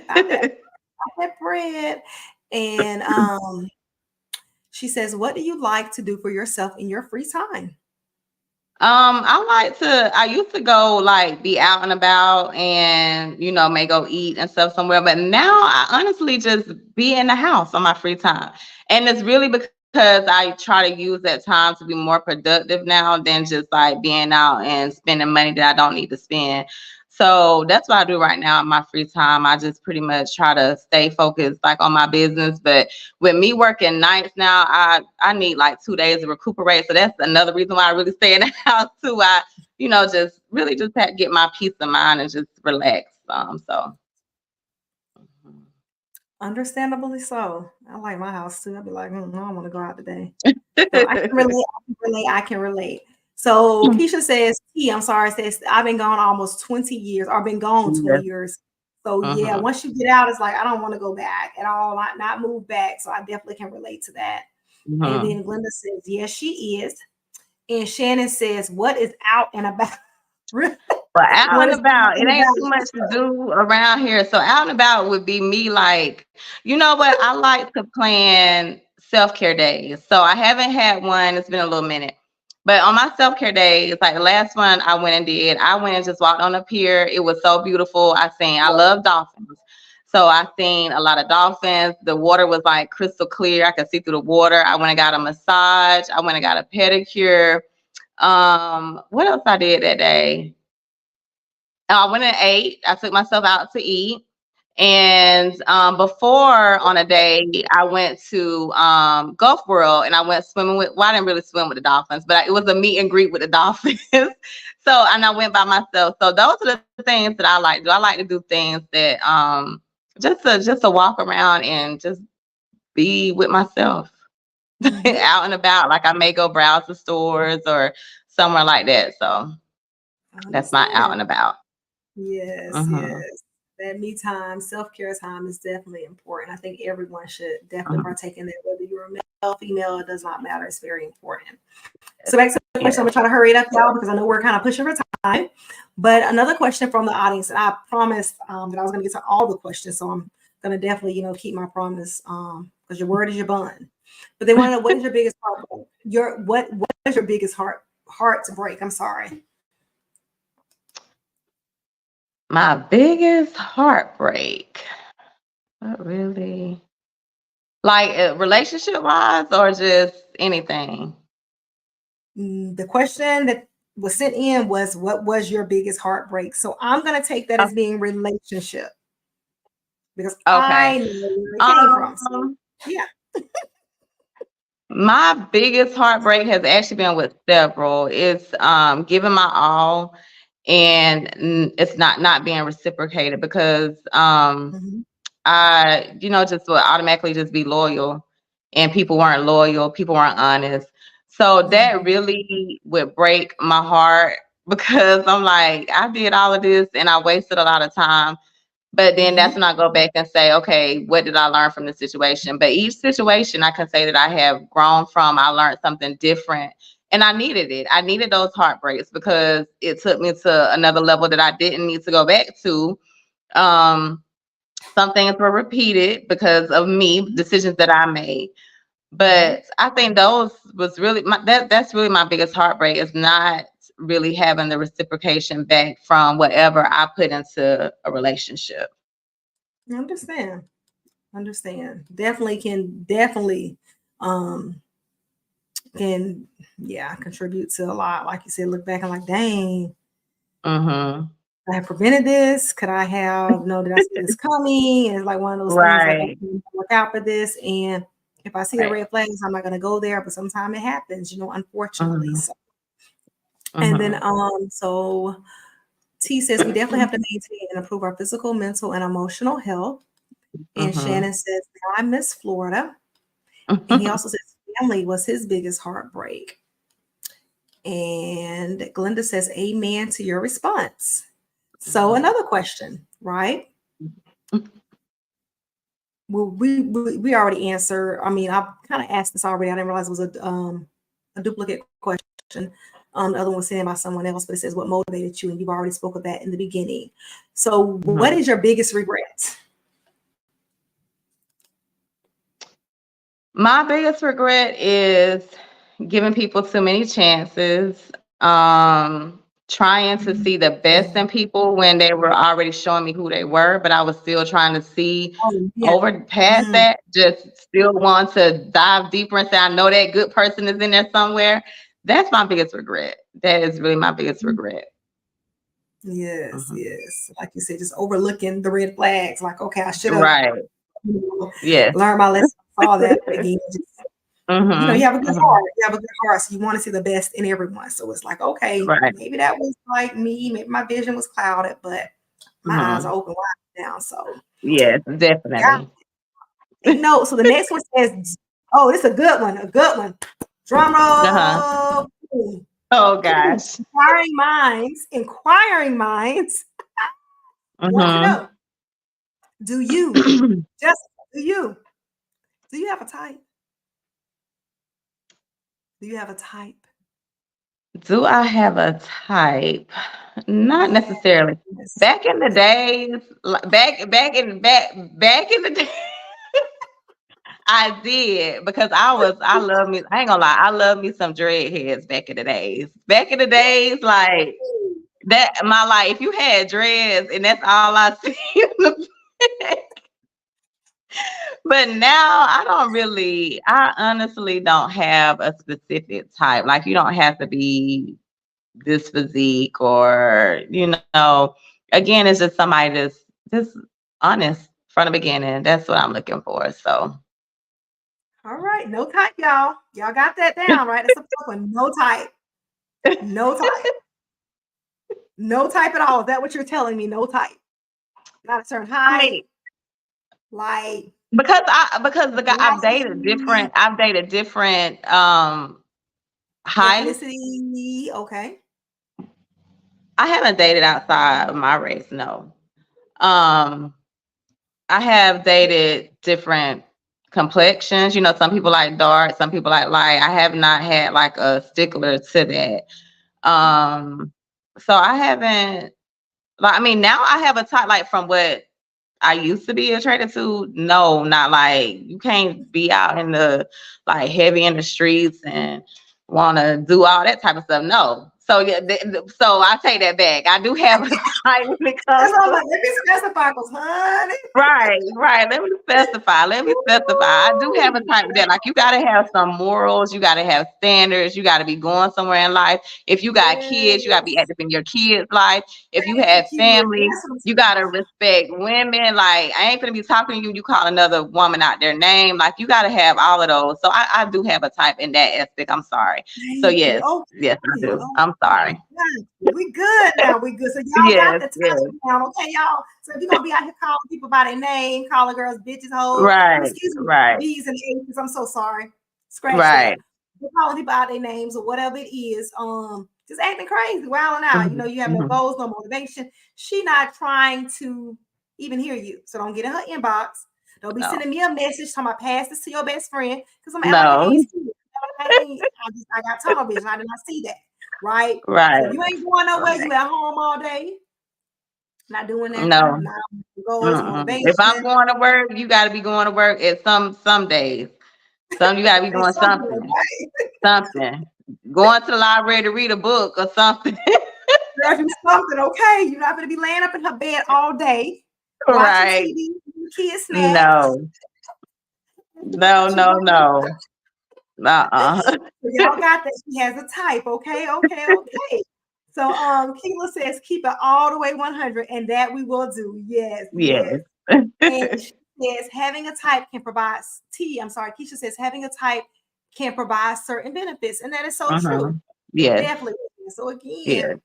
That bread. And she says, what do you like to do for yourself in your free time? I used to go like be out and about and may go eat and stuff somewhere, but now I honestly just be in the house on my free time. And it's really because I try to use that time to be more productive now than just like being out and spending money that I don't need to spend. So that's what I do right now in my free time. I just pretty much try to stay focused like on my business. But with me working nights now, I need like 2 days to recuperate. So that's another reason why I really stay in the house too. I, just really just have to get my peace of mind and just relax. So. Understandably so. I like my house too. I'd be like, I don't want to go out today. So I can relate. So Keisha says, I'm sorry, says I've been gone almost 20 years, or been gone 20 years. So yeah, Mm-hmm. once you get out, it's like I don't want to go back at all, not move back. So I definitely can relate to that. Mm-hmm. And then Glenda says, yes, she is. And Shannon says, what is out and about? But out What and is out about, it and ain't too much to do around here. So out and about would be me like, you know what? I like to plan self-care days. So I haven't had one. It's been a little minute. But on my self-care days, like the last one I went and did, I went and just walked on a pier. It was so beautiful. I love dolphins. So I seen a lot of dolphins. The water was like crystal clear. I could see through the water. I went and got a massage. I went and got a pedicure. What else I did that day? I went and ate. I took myself out to eat. And before on a day, I went to Gulf World and I went swimming well, I didn't really swim with the dolphins, but it was a meet and greet with the dolphins. And I went by myself. So those are the things that I like to do. I like to do things that just to walk around and just be with myself out and about. Like I may go browse the stores or somewhere like that. So that's my out and about. Yes, Mm-hmm. yes. That me time, self-care time is definitely important. I think everyone should definitely Mm-hmm. partake in that, whether you're a male, female, it does not matter. It's very important. So back to the Yeah. question, I'm gonna try to hurry it up, y'all, because I know we're kind of pushing for time. But another question from the audience, and I promised that I was gonna get to all the questions, so I'm gonna definitely, keep my promise, because your word is your bond. But they want to know, what is your biggest heartbreak? What is your biggest heart to break? I'm sorry. My biggest heartbreak. Not really. Like relationship wise or just anything? The question that was sent in was, what was your biggest heartbreak? So I'm going to take that Oh, as being relationship, because okay. I know where it came from. So, Um, yeah. my biggest heartbreak has actually been with several. It's giving my all and it's not being reciprocated because Mhm. I, just would automatically just be loyal and people weren't loyal, people weren't honest. So that Mhm. really would break my heart because I'm like, I did all of this and I wasted a lot of time. But then that's Mhm. when I go back and say, okay, what did I learn from the situation? But each situation I can say that I have grown from, I learned something different. And I needed it. I needed those heartbreaks because it took me to another level that I didn't need to go back to. Um, some things were repeated because of me, decisions that I made. Mhm. But I think those was really that's really my biggest heartbreak is not really having the reciprocation back from whatever I put into a relationship. Understand. Definitely can contribute to a lot. Like you said, look back and like, dang, I have prevented this. Could I have did I see this coming? And it's like one of those things like, okay, look out for this. And if I see the red flags, I'm not gonna go there. But sometimes it happens, unfortunately. So and then so T says we definitely have to maintain and improve our physical, mental, and emotional health. And Shannon says, now I miss Florida. And he also says family was his biggest heartbreak. And Glenda says, amen to your response. So another question, right? Well, we already answered. I mean, I kind of asked this already. I didn't realize it was a duplicate question. The other one was sent by someone else, but it says what motivated you, and you've already spoke of that in the beginning. So what is your biggest regret? My biggest regret is giving people too many chances, trying to see the best in people when they were already showing me who they were, but I was still trying to see over past that, just still want to dive deeper and say, I know that good person is in there somewhere. That's my biggest regret. That is really my biggest regret. Yes. Like you said, just overlooking the red flags. Like, okay, I should have learned my lesson. Saw that again. Just, you have a good heart. You have a good heart, so you want to see the best in everyone. So it's like, okay, maybe that was like me. Maybe my vision was clouded, but my eyes are open wide now. So yes, definitely. No, so the next one says, "Oh, this is a good one. A good one." Drum roll. Oh gosh. Inquiring minds. Want to know? Do you? Do you have a type? Do you have a type? Do I have a type? Not necessarily. Back in the days, back in the day, I did, because I love me. I ain't gonna lie, I love me some dreadheads back in the days. Back in the days, like that, my life. If you had dreads and that's all I see in the back. But now I honestly don't have a specific type. Like, you don't have to be this physique, or again, it's just somebody that's just honest from the beginning. That's what I'm looking for. So all right, no type, y'all got that down, right? That's a tough one. No type no type at all. Is that what you're telling me? No type, not a certain height. Like, because the guy I've dated different heights. Okay. I haven't dated outside of my race, no. I have dated different complexions. Some people like dark, some people like light. I have not had like a stickler to that. So I haven't, now I have a type, like from what I used to be attracted to. No, not like, you can't be out in the like heavy in the streets and want to do all that type of stuff. No. So so I take that back. I do have a type when it comes to. Let me specify, honey. Right. Let me specify. I do have a type that, like, you gotta have some morals, you gotta have standards, you gotta be going somewhere in life. If you got kids, you gotta be active in your kids' life. If you have family, you gotta respect women. Like, I ain't gonna be talking to you, you call another woman out their name. Like, you gotta have all of those. So I do have a type in that aspect. I'm sorry. So yes, I do. I'm sorry. We good now. We good. So y'all got the type down, okay, y'all? So if you're gonna be out here calling people by their name, calling girls bitches, hoes, excuse me, B's and A's, I'm so sorry. Scratch that. You're calling people out their names or whatever it is. Just acting crazy, wilding out. You have no goals, no motivation. She not trying to even hear you. So don't get in her inbox. Don't be sending me a message talking about pass this to your best friend, because I'm I got tunnel vision. I did not see that. Right. So you ain't going nowhere. You at home all day. Not doing that. No. Goals, motivation. If I'm going to work, you got to be going to work at some days. You got to be doing something. Something. Going to the library to read a book or something. Do something, okay? You're not going to be laying up in her bed all day. Right. TV, kid snacks. No. No. So y'all got that. She has a type. Okay. So Keela says keep it all the way 100, and that we will do. Yes. And she says having a type can provide Keisha says having a type can provide certain benefits, and that is so true. Yes. Definitely. So again,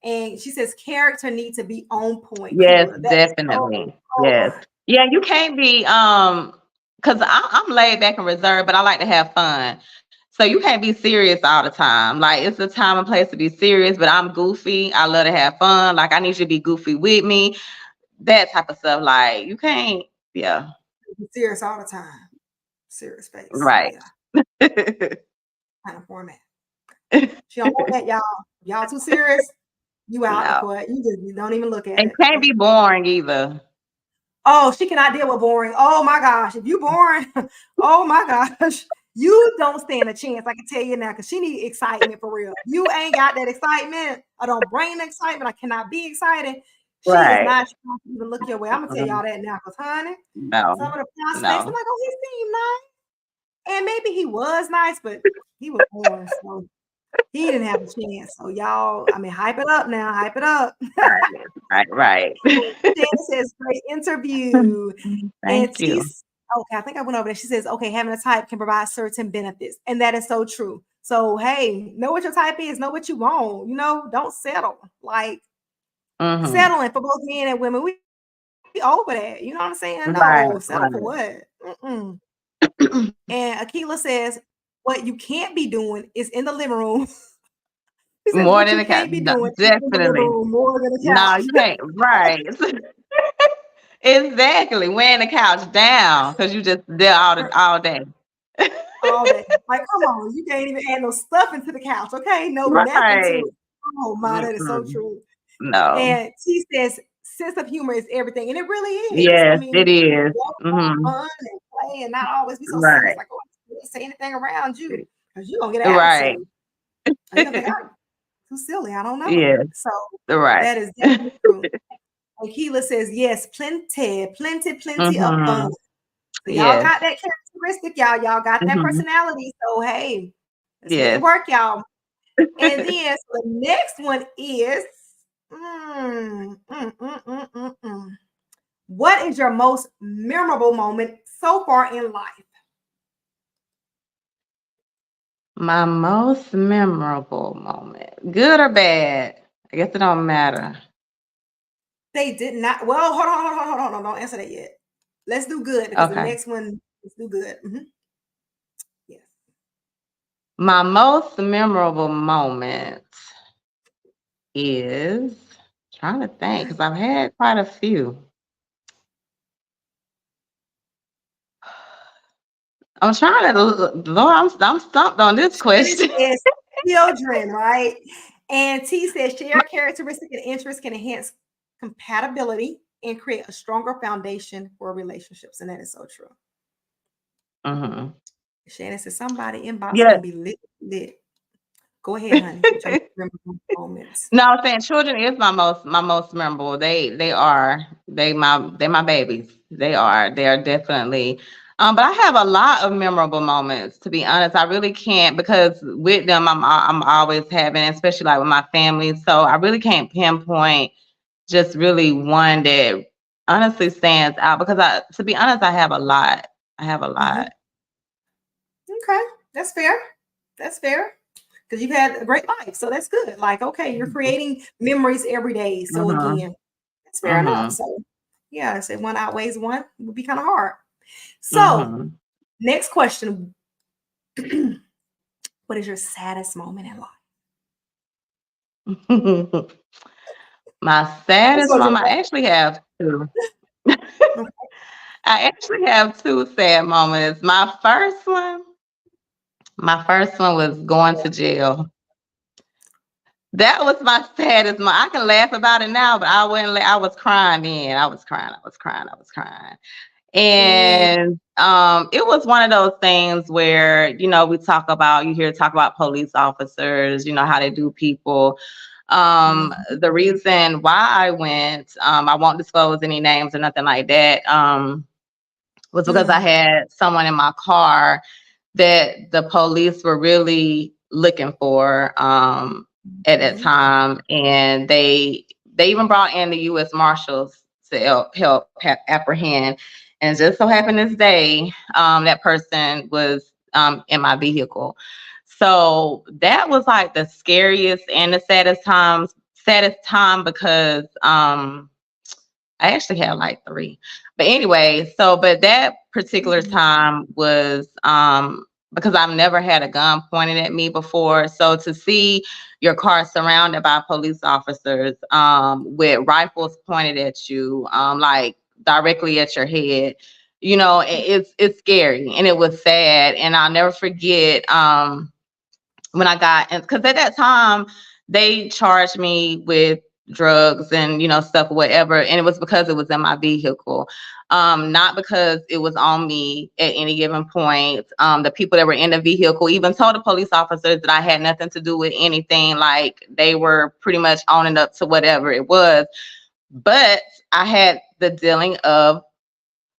and she says character needs to be on point. Yes, definitely. Yes. Yeah, you can't be because I'm laid back and reserved, but I like to have fun. So you can't be serious all the time. Like it's a time and place to be serious, but I'm goofy. I love to have fun. Like I need you to be goofy with me. That type of stuff. Like you can't, be serious all the time. Serious face. Right. Yeah. Kind of format. She don't want that, y'all. Y'all too serious. You out for it. You don't even look at it. And can't be boring either. Oh, she cannot deal with boring. Oh my gosh. If you boring, oh my gosh. You don't stand a chance. I can tell you now, because she needs excitement for real. You ain't got that excitement. I don't bring the excitement. I cannot be excited. She is not trying to even look your way. I'm gonna tell y'all that now, because honey, some of the prospects, I'm like, oh, he seemed nice. And maybe he was nice, but he was boring. So he didn't have a chance. So y'all, I mean, hype it up now. Hype it up. Right. Jen says, great interview. Thank you. Okay, I think I went over there. She says, okay, having a type can provide certain benefits. And that is so true. So, hey, know what your type is. Know what you want. You know, don't settle. Like, settling for both men and women. We over that. You know what I'm saying? No, settle for what? And Akila says, what you can't be doing is in the living room. He says, more what than you can't be doing definitely. More than a couch. No, you can't. Right. Exactly. Weighing the couch down because you just there all day. All day. Like, come on, you can't even add no stuff into the couch, okay? No, nothing to it. Oh my, that is so true. No. And she says sense of humor is everything, and it really is. Yes, I mean, it is. Fun and play, and not always be so serious. Like, oh, I can't say anything around you because you're gonna get an attitude. You're gonna think I'm too silly. I don't know. Yes. So that is definitely true. And Keela says, yes, plenty of fun. So y'all got that characteristic, y'all. Y'all got that personality. So hey, let's make it work, y'all. And then so the next one is what is your most memorable moment so far in life? My most memorable moment, good or bad? I guess it don't matter. They did not. Well, hold on. Don't answer that yet. Let's do good because the next one, let's do good. Yes. My most memorable moment is trying to think because I've had quite a few. I'm trying to, Lord, I'm stumped on this question. It's children, right? And T says shared characteristic and interest can enhance compatibility and create a stronger foundation for relationships. And that is so true. Shannon says somebody inbox can be lit. Go ahead, honey. No, I'm saying children is my most memorable. They are my babies. They are definitely. But I have a lot of memorable moments. To be honest, I really can't because with them I'm always having, especially like with my family. So I really can't pinpoint just really one that honestly stands out because to be honest, I have a lot. Okay, that's fair. Because you've had a great life, so that's good. Like, okay, you're creating memories every day. So again, that's fair enough. So yeah, I said one outweighs one would be kind of hard. So next question. What is your saddest moment in life? My saddest moment, I actually have two. I actually have two sad moments. My first one was going to jail. That was my saddest moment. I can laugh about it now, but I was crying then. I was crying. And it was one of those things where, you hear talk about police officers, how they do people. The reason why I went, I won't disclose any names or nothing like that, was because I had someone in my car that the police were really looking for at that time, and they even brought in the U.S. Marshals to help apprehend. And just so happened this day, that person was in my vehicle. So that was like the scariest and the saddest time because I actually had like 3. But anyway, but that particular time was because I've never had a gun pointed at me before. So to see your car surrounded by police officers with rifles pointed at you, like directly at your head, it's scary and it was sad. And I'll never forget when I got, because at that time they charged me with drugs and stuff, whatever, and it was because it was in my vehicle, not because it was on me at any given point. The people that were in the vehicle even told the police officers that I had nothing to do with anything, like they were pretty much owning up to whatever it was. But I had the dealing of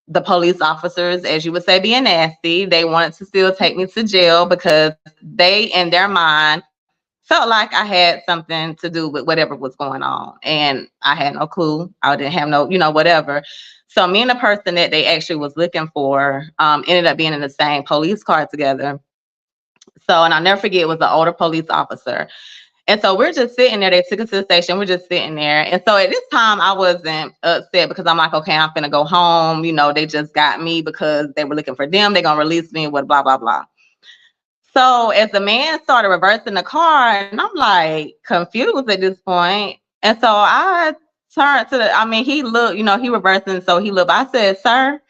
the police officers, as you would say, being nasty. They wanted to still take me to jail because they, in their mind, felt like I had something to do with whatever was going on. And I had no clue. I didn't have no, whatever. So me and the person that they actually was looking for ended up being in the same police car together. So, and I'll never forget, it was an older police officer. And so we're just sitting there. They took us to the station. We're just sitting there. And so at this time, I wasn't upset because I'm like, okay, I'm finna go home. They just got me because they were looking for them. They're going to release me, what, blah, blah, blah. So as the man started reversing the car, and I'm like confused at this point. And so I turned to he looked, he reversing. So he looked, I said, sir,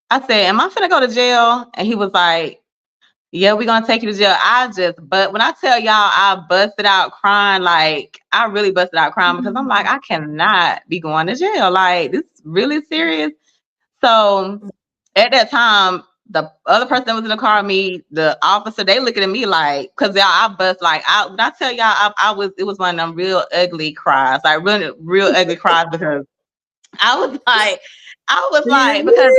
I said, am I finna go to jail? And he was like, yeah, we're gonna take you to jail. But when I tell y'all, I busted out crying, like I really busted out crying because I'm like, I cannot be going to jail. Like, this is really serious. So at that time, the other person that was in the car, me, the officer, they looking at me like, cause y'all, I bust like, when I tell y'all, it was one of them real ugly cries, like really, real ugly cries because I was like, because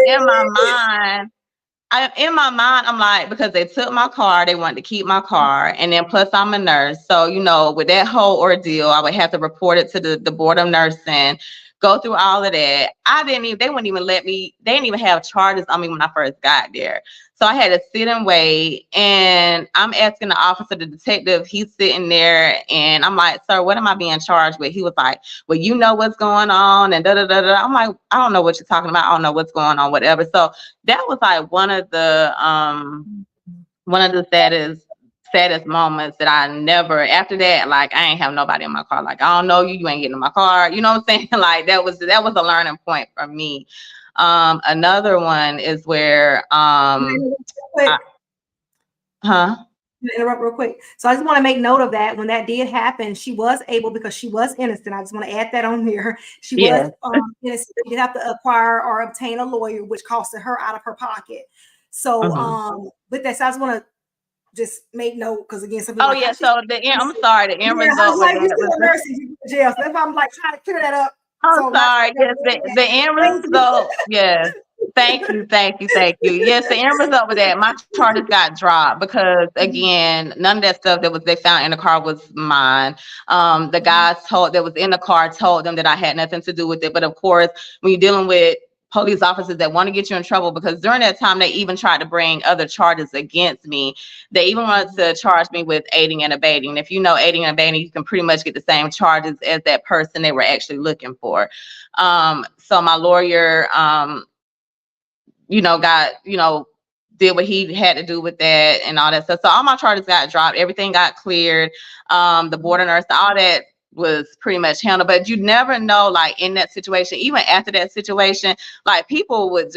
in my mind, I'm like, because they took my car, they wanted to keep my car. And then plus I'm a nurse. So, with that whole ordeal, I would have to report it to the board of nursing, go through all of that. They wouldn't even let me, they didn't even have charges on me when I first got there. So I had to sit and wait. And I'm asking the officer, the detective, he's sitting there and I'm like, sir, what am I being charged with? He was like, well, you know what's going on and da da da da. I'm like, I don't know what you're talking about. I don't know what's going on, whatever. So that was like one of the saddest moments that I never, after that, like I ain't have nobody in my car. Like, I don't know you, you ain't getting in my car. You know what I'm saying? Like that was a learning point for me. Another one is where interrupt real quick. So I just want to make note of that. When that did happen, she was able, because she was innocent. I just want to add that on here. She was innocent. She did have to acquire or obtain a lawyer, which costed her out of her pocket. So with that, so I just want to just make note, because again, some people I'm sorry, the end result was jail. So that's why I'm like trying to clear that up. I'm sorry. Yes, the end result. Yes. Thank you. Yes, the end result was that my charges got dropped because, again, none of that stuff that they found in the car was mine. The guys that was in the car told them that I had nothing to do with it. But of course, when you're dealing with police officers that want to get you in trouble, because during that time, they even tried to bring other charges against me. They even wanted to charge me with aiding and abetting. If you know aiding and abetting, you can pretty much get the same charges as that person they were actually looking for. So my lawyer, did what he had to do with that and all that stuff. So all my charges got dropped. Everything got cleared. The board of nurse, all that was pretty much handled. But you never know, like in that situation, even after that situation, like people would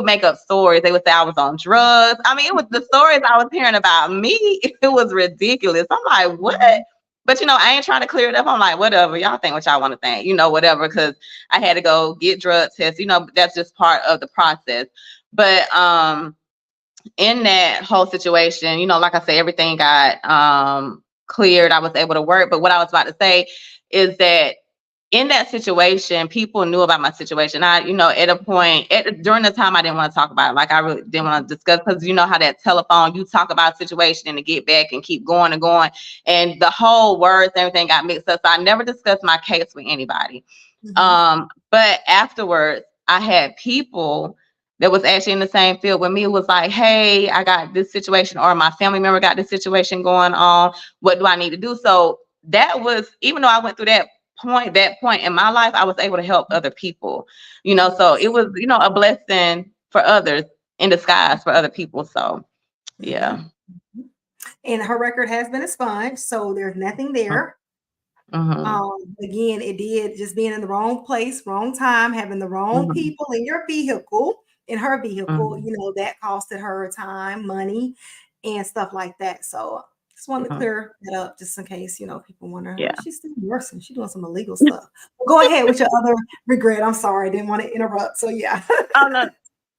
make up stories. They would say I was on drugs. I mean, it was the stories I was hearing about me. It was ridiculous. I'm like, what? But, I ain't trying to clear it up. I'm like, whatever. Y'all think what y'all want to think, whatever. Because I had to go get drug tests. That's just part of the process. But in that whole situation, like I said, everything got cleared, I was able to work. But what I was about to say is that in that situation, people knew about my situation. I, at a point during the time, I didn't want to talk about it. Like, I really didn't want to discuss, because you know how that telephone, you talk about a situation and to get back and keep going and going, and the whole words, everything got mixed up. So I never discussed my case with anybody. But afterwards, I had people that was actually in the same field with me, was like, hey, I got this situation, or my family member got this situation going on. What do I need to do? So that was, even though I went through that point in my life, I was able to help other people, so it was, a blessing for others in disguise for other people. So, yeah. And her record has been expunged, so there's nothing there. Again, it did just being in the wrong place, wrong time, having the wrong people in your vehicle, in her vehicle, that costed her time, money, and stuff like that. So just wanted to clear that up, just in case, people wonder, she's still nursing, she's doing some illegal stuff. Go ahead with your other regret. I'm sorry, I didn't want to interrupt. So yeah. No.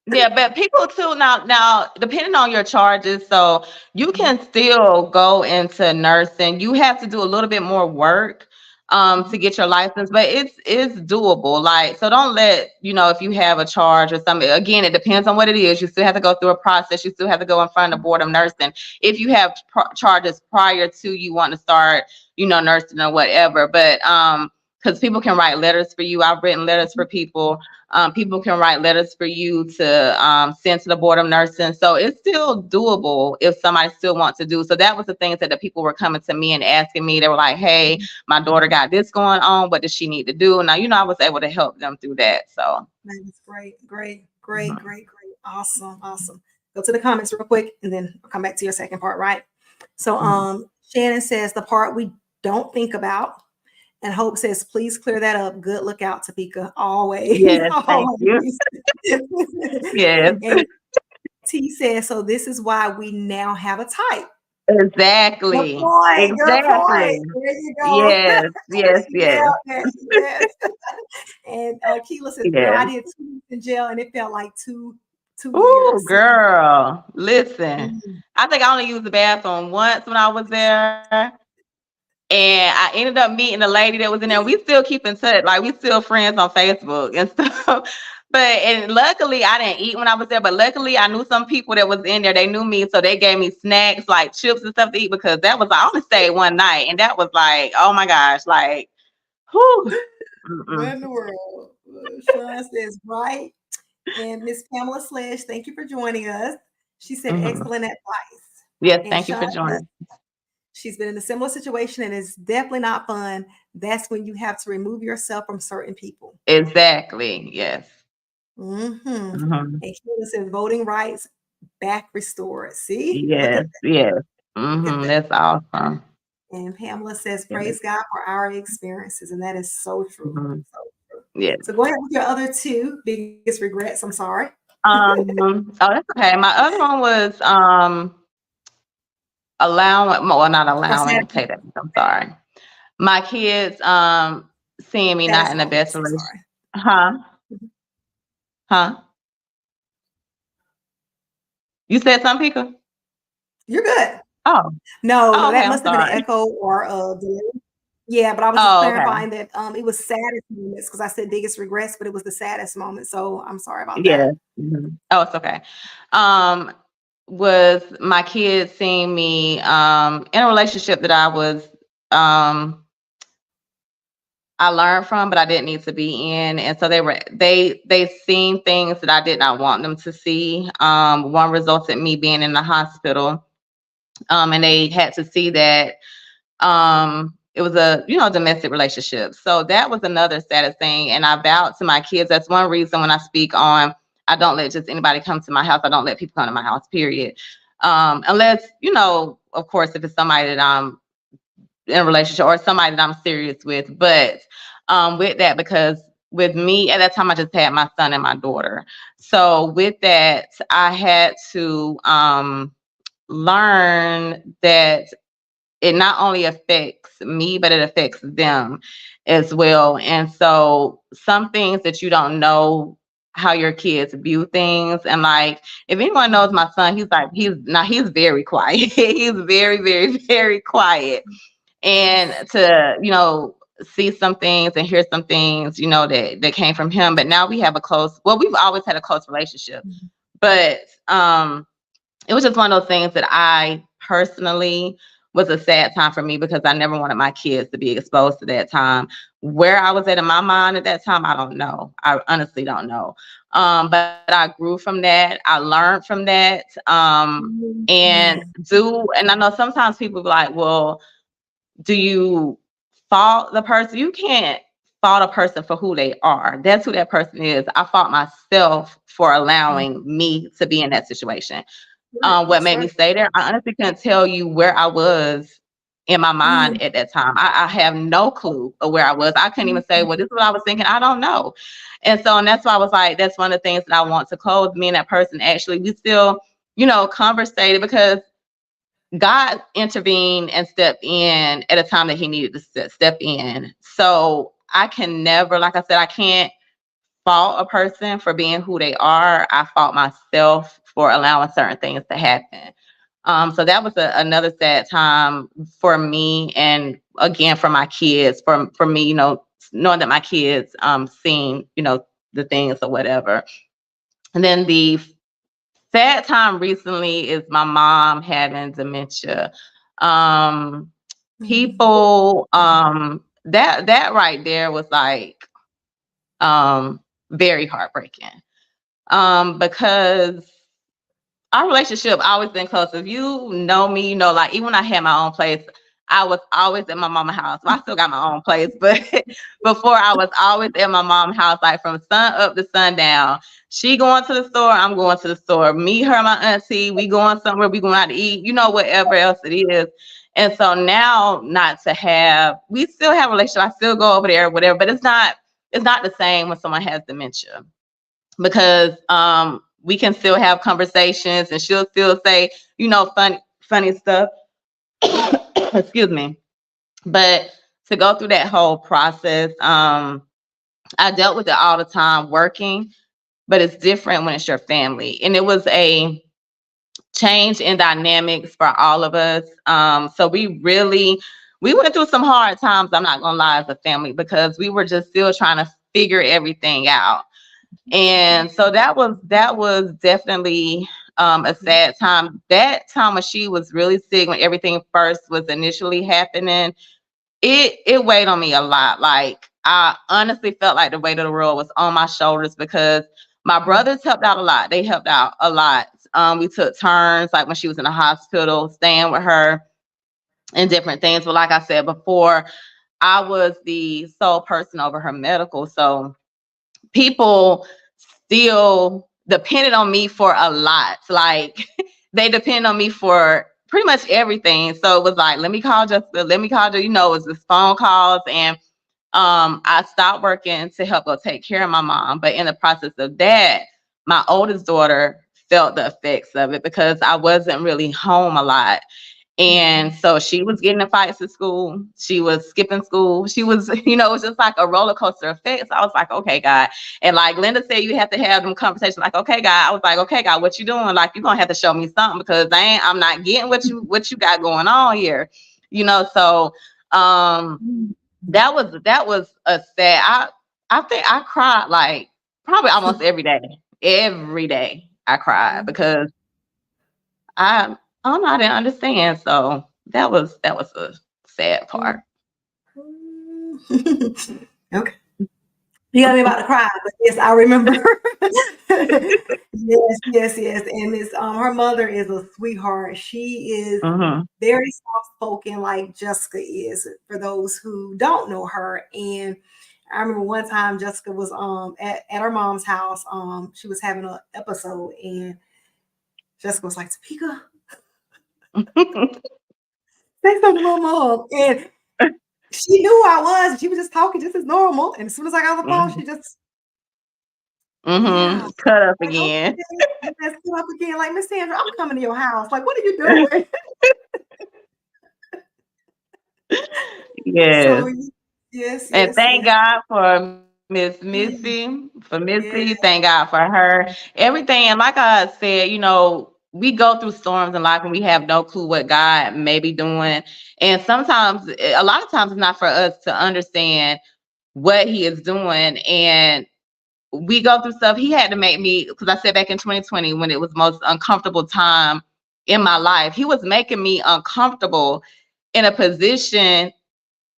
Yeah, but people too, now depending on your charges, so you can still go into nursing. You have to do a little bit more work to get your license, but it's doable. Like, so don't let, if you have a charge or something, again, it depends on what it is. You still have to go through a process. You still have to go in front of the board of nursing if you have charges prior to you wanting to start, nursing or whatever. But because people can write letters for you. I've written letters for people. People can write letters for you to send to the board of nursing. So it's still doable if somebody still wants to do. So that was the things that the people were coming to me and asking me. They were like, hey, my daughter got this going on. What does she need to do? Now, I was able to help them through that. So that is great. Awesome. Go to the comments real quick, and then I'll come back to your second part, right? So Shannon says the part we don't think about. And Hope says, please clear that up. Good lookout, Topeka. Always. Yes, thank you. Yes. And T says, so this is why we now have a type. Exactly. Good point. There you go. Yes. Yes. And Keela says, I did 2 weeks in jail, and it felt like two years. Girl, listen. I think I only used the bathroom once when I was there. And I ended up meeting a lady that was in there. We still keep in touch. Like, we still friends on Facebook and stuff. And luckily I didn't eat when I was there, but luckily I knew some people that was in there. They knew me. So they gave me snacks, like chips and stuff to eat, because I only stayed one night. And that was like, oh my gosh, like, whew. What in the world? Sean says, right. And Miss Pamela Sledge, thank you for joining us. She said, excellent advice. Yes, thank you for joining. She's been in a similar situation, and it's definitely not fun. That's when you have to remove yourself from certain people. Exactly. Yes. And Keila says, voting rights back restored. See? Yes. That's awesome. And Pamela says, praise God for our experiences. And that is so true. So true. Yes. So go ahead with your other 2 biggest regrets. I'm sorry. Oh, that's okay. My other one was not allowing. Take that. I'm sorry. My kids seeing me not in the best relationship. Huh? You said something, Pika? You're good. Oh. No, that must have been an echo or a delay. Yeah, but I was just clarifying that it was saddest moments, because I said biggest regrets, but it was the saddest moment. So I'm sorry about that. Oh, it's okay. Was my kids seeing me in a relationship that I was I learned from, but I didn't need to be in. And so they seen things that I did not want them to see. One resulted in me being in the hospital. And they had to see that it was a domestic relationship. So that was another saddest thing. And I vowed to my kids, that's one reason when I speak on, I don't let just anybody come to my house. I don't let people come to my house, period. Unless, of course, if it's somebody that I'm in a relationship or somebody that I'm serious with. But with that, because with me at that time, I just had my son and my daughter. So with that, I had to learn that it not only affects me, but it affects them as well. And so some things that you don't know how your kids view things. And like, if anyone knows my son, he's very quiet. He's very, very, very quiet. And to, see some things and hear some things, that came from him. But now we've always had a close relationship. But it was just one of those things that I personally was a sad time for me, because I never wanted my kids to be exposed to that time. Where I was at in my mind at that time, I don't know. I honestly don't know. But I grew from that. I learned from that. And I know sometimes people be like, well, do you fault the person? You can't fault a person for who they are. That's who that person is. I fault myself for allowing me to be in that situation. What made me stay there? I honestly couldn't tell you where I was in my mind at that time. I have no clue of where I was. I couldn't even say, well, this is what I was thinking. I don't know. And that's why I was like, that's one of the things that I want to close. Me and that person, actually, we still, conversated, because God intervened and stepped in at a time that he needed to step in. So I can never, like I said, I can't fault a person for being who they are. I fault myself for allowing certain things to happen. So that was another sad time for me, and again for my kids, for me, knowing that my kids seen, the things or whatever. And then the sad time recently is my mom having dementia. People, that right there was like very heartbreaking. Because our relationship always been close. If you know me, like, even when I had my own place, I was always at my mama's house. Well, I still got my own place, but before, I was always at my mom's house, like from sun up to sundown. She going to the store, I'm going to the store. Me, her, my auntie, we going somewhere, we going out to eat, whatever else it is. And so now, we still have a relationship. I still go over there, whatever, but it's not the same when someone has dementia, because we can still have conversations, and she'll still say, funny stuff. Excuse me. But to go through that whole process, I dealt with it all the time working, but it's different when it's your family. And it was a change in dynamics for all of us. So we went through some hard times, I'm not gonna lie, as a family, because we were just still trying to figure everything out. And so that was definitely a sad time. That time when she was really sick, when everything first was initially happening, it weighed on me a lot. Like, I honestly felt like the weight of the world was on my shoulders, because my brothers helped out a lot. They helped out a lot. We took turns, like when she was in the hospital, staying with her and different things. But like I said before, I was the sole person over her medical. So people still depended on me for a lot. Like, they depend on me for pretty much everything. So it was like, let me call Jessica, let me call her, it was just phone calls. And I stopped working to help her take care of my mom. But in the process of that, my oldest daughter felt the effects of it, because I wasn't really home a lot. And so she was getting in fights at school. She was skipping school. She was, it was just like a roller coaster effect. So I was like, okay, God. And like Linda said, you have to have them conversations like, okay, God. I was like, okay, God, what you doing? Like, you're going to have to show me something, because I'm not getting what you got going on here. So that was a sad, I think I cried like probably almost every day. Every day I cried, because I didn't understand. So that was a sad part. Okay. You got me about to cry, but yes, I remember. Yes. And this her mother is a sweetheart. She is very soft spoken, like Jessica is, for those who don't know her. And I remember one time Jessica was at her mom's house. She was having an episode, and Jessica was like, Topeka, say something to my mom. And she knew who I was. She was just talking just as normal. And as soon as I got on the phone, she just cut up like, again. okay. Let's cut up again. Like, Miss Sandra, I'm coming to your house. Like, what are you doing? Yes. So yes. And thank God for Miss Mm, Missy, for yeah. Missy. Thank God for her. Everything, and like I said, we go through storms in life and we have no clue what God may be doing. And sometimes, a lot of times, it's not for us to understand what He is doing. And we go through stuff. He had to make me, because I said back in 2020, when it was the most uncomfortable time in my life, He was making me uncomfortable in a position,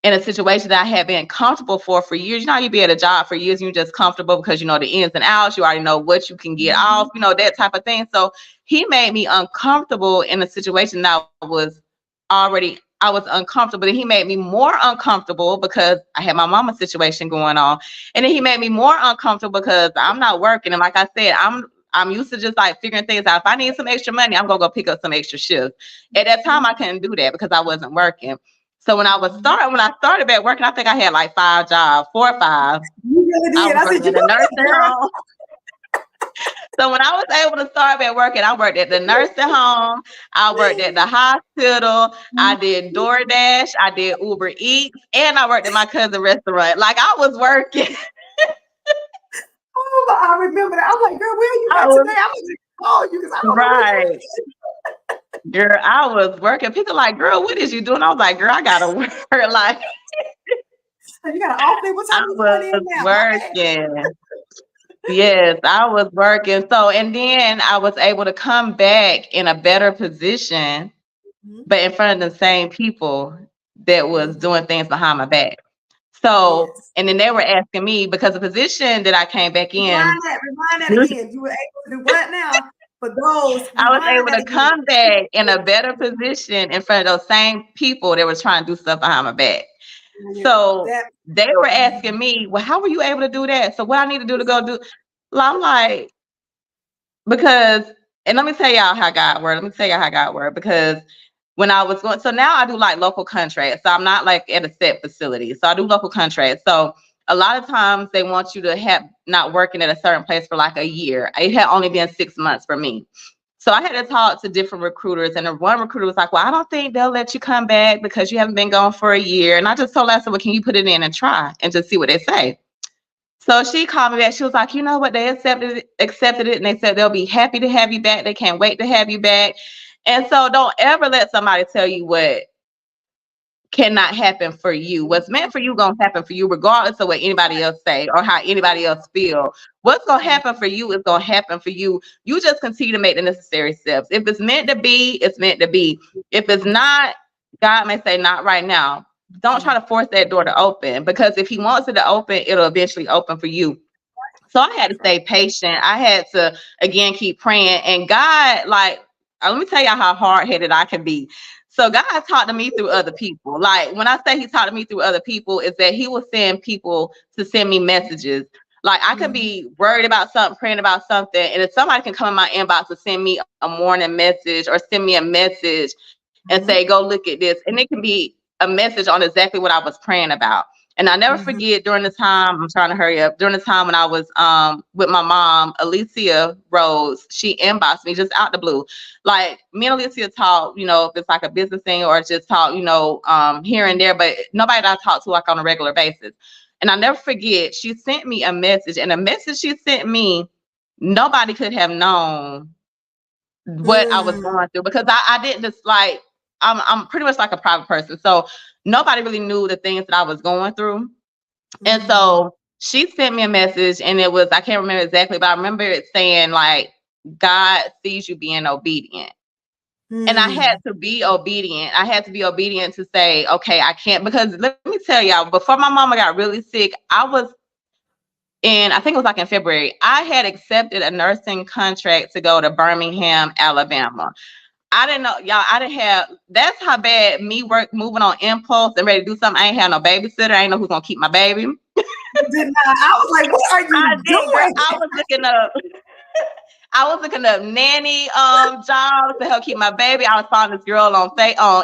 in a situation that I had been comfortable for years. You be at a job for years and you're just comfortable because you know the ins and outs. You already know what you can get off, Mhm. that type of thing. So He made me uncomfortable in a situation that I was uncomfortable. And He made me more uncomfortable because I had my mama's situation going on. And then He made me more uncomfortable because I'm not working. And like I said, I'm used to just like figuring things out. If I need some extra money, I'm gonna go pick up some extra shifts. At that time, I couldn't do that because I wasn't working. So when I started back working, I think I had like 5 jobs, 4 or 5. You really I did. was I said, working you in a go ahead, nursing girl. home. So when I was able to start back working, I worked at the nursing home, I worked at the hospital, I did DoorDash, I did Uber Eats, and I worked at my cousin's restaurant. Like I was working. Oh, I remember that. I was like, girl, where are you I at was today? I'm gonna call you because I don't know where you right. Girl, I was working. People like, girl, what is you doing? I was like, girl, I gotta work. Like at. You got an off day. What I time you going was in now? My bad. working. Yes, I was working. So, and then I was able to come back in a better position, Mhm, but in front of the same people that was mhm. doing things behind my back. So, Yes. and then they were asking me because the position that I came back in, Rewind that again. You were able to do what now? For those, I was rewind able that to again. come back in a better position in front of those same people that was trying to do stuff behind my back. Yeah, So that. they were Mhm. asking me, well, how were you able to do that? So what I need to do to go do? Well, I'm like, because, and let me tell y'all how God worked. Let me tell y'all how God worked. Because when I was going, so now I do like local contracts. So I'm not like at a set facility. So I do local contracts. So a lot of times they want you to have not working at a certain place for like a year. It had only been 6 months for me. So I had to talk to different recruiters, and the one recruiter was like, well, I don't think they'll let you come back because you haven't been gone for a year. And I just told her, I said, well, can you put it in and try and just see what they say? So she called me back. She was like, you know what? They accepted it, and they said they'll be happy to have you back. They can't wait to have you back. And so don't ever let somebody tell you what cannot happen for you. What's meant for you gonna happen for you, regardless of what anybody else say or how anybody else feel. What's gonna happen for you is gonna happen for you. You just continue to make the necessary steps. If it's meant to be, it's meant to be. If it's not, God may say not right now. Don't try to force that door to open, because if He wants it to open, it'll eventually open for you. So I had to stay patient. I had to again keep praying. And God, like, let me tell y'all how hard-headed I can be. So God talked to me through other people. Like when I say He talked to me through other people, is that He will send people to send me messages. Like I could Mhm, be worried about something, praying about something, and if somebody can come in my inbox and send me a morning message or send me a message and say, mhm, go look at this, and it can be a message on exactly what I was praying about. And I never mhm, forget during the time, I'm trying to hurry up, during the time when I was with my mom, Alicia Rose, she inboxed me just out the blue. Like me and Alicia talk, if it's like a business thing or just talk, here and there, but nobody that I talk to like on a regular basis. And I never forget, she sent me a message, and the message she sent me, nobody could have known what I was mm, going through, because I didn't just like, I'm pretty much like a private person. So nobody really knew the things that I was going through. And mm, so she sent me a message, and it was, I can't remember exactly, but I remember it saying like, God sees you being obedient. And I had mm, to be obedient. I had to be obedient to say, okay, I can't, because let me tell y'all, before my mama got really sick, I think it was like in February, I had accepted a nursing contract to go to Birmingham, Alabama. I didn't know, y'all. I didn't have. That's how bad me moving on impulse and ready to do something. I ain't had no babysitter. I ain't know who's gonna keep my baby. You did not. I was like, what are I you did, girl. doing? I was looking up. I was looking up nanny jobs to help keep my baby. I was following this girl on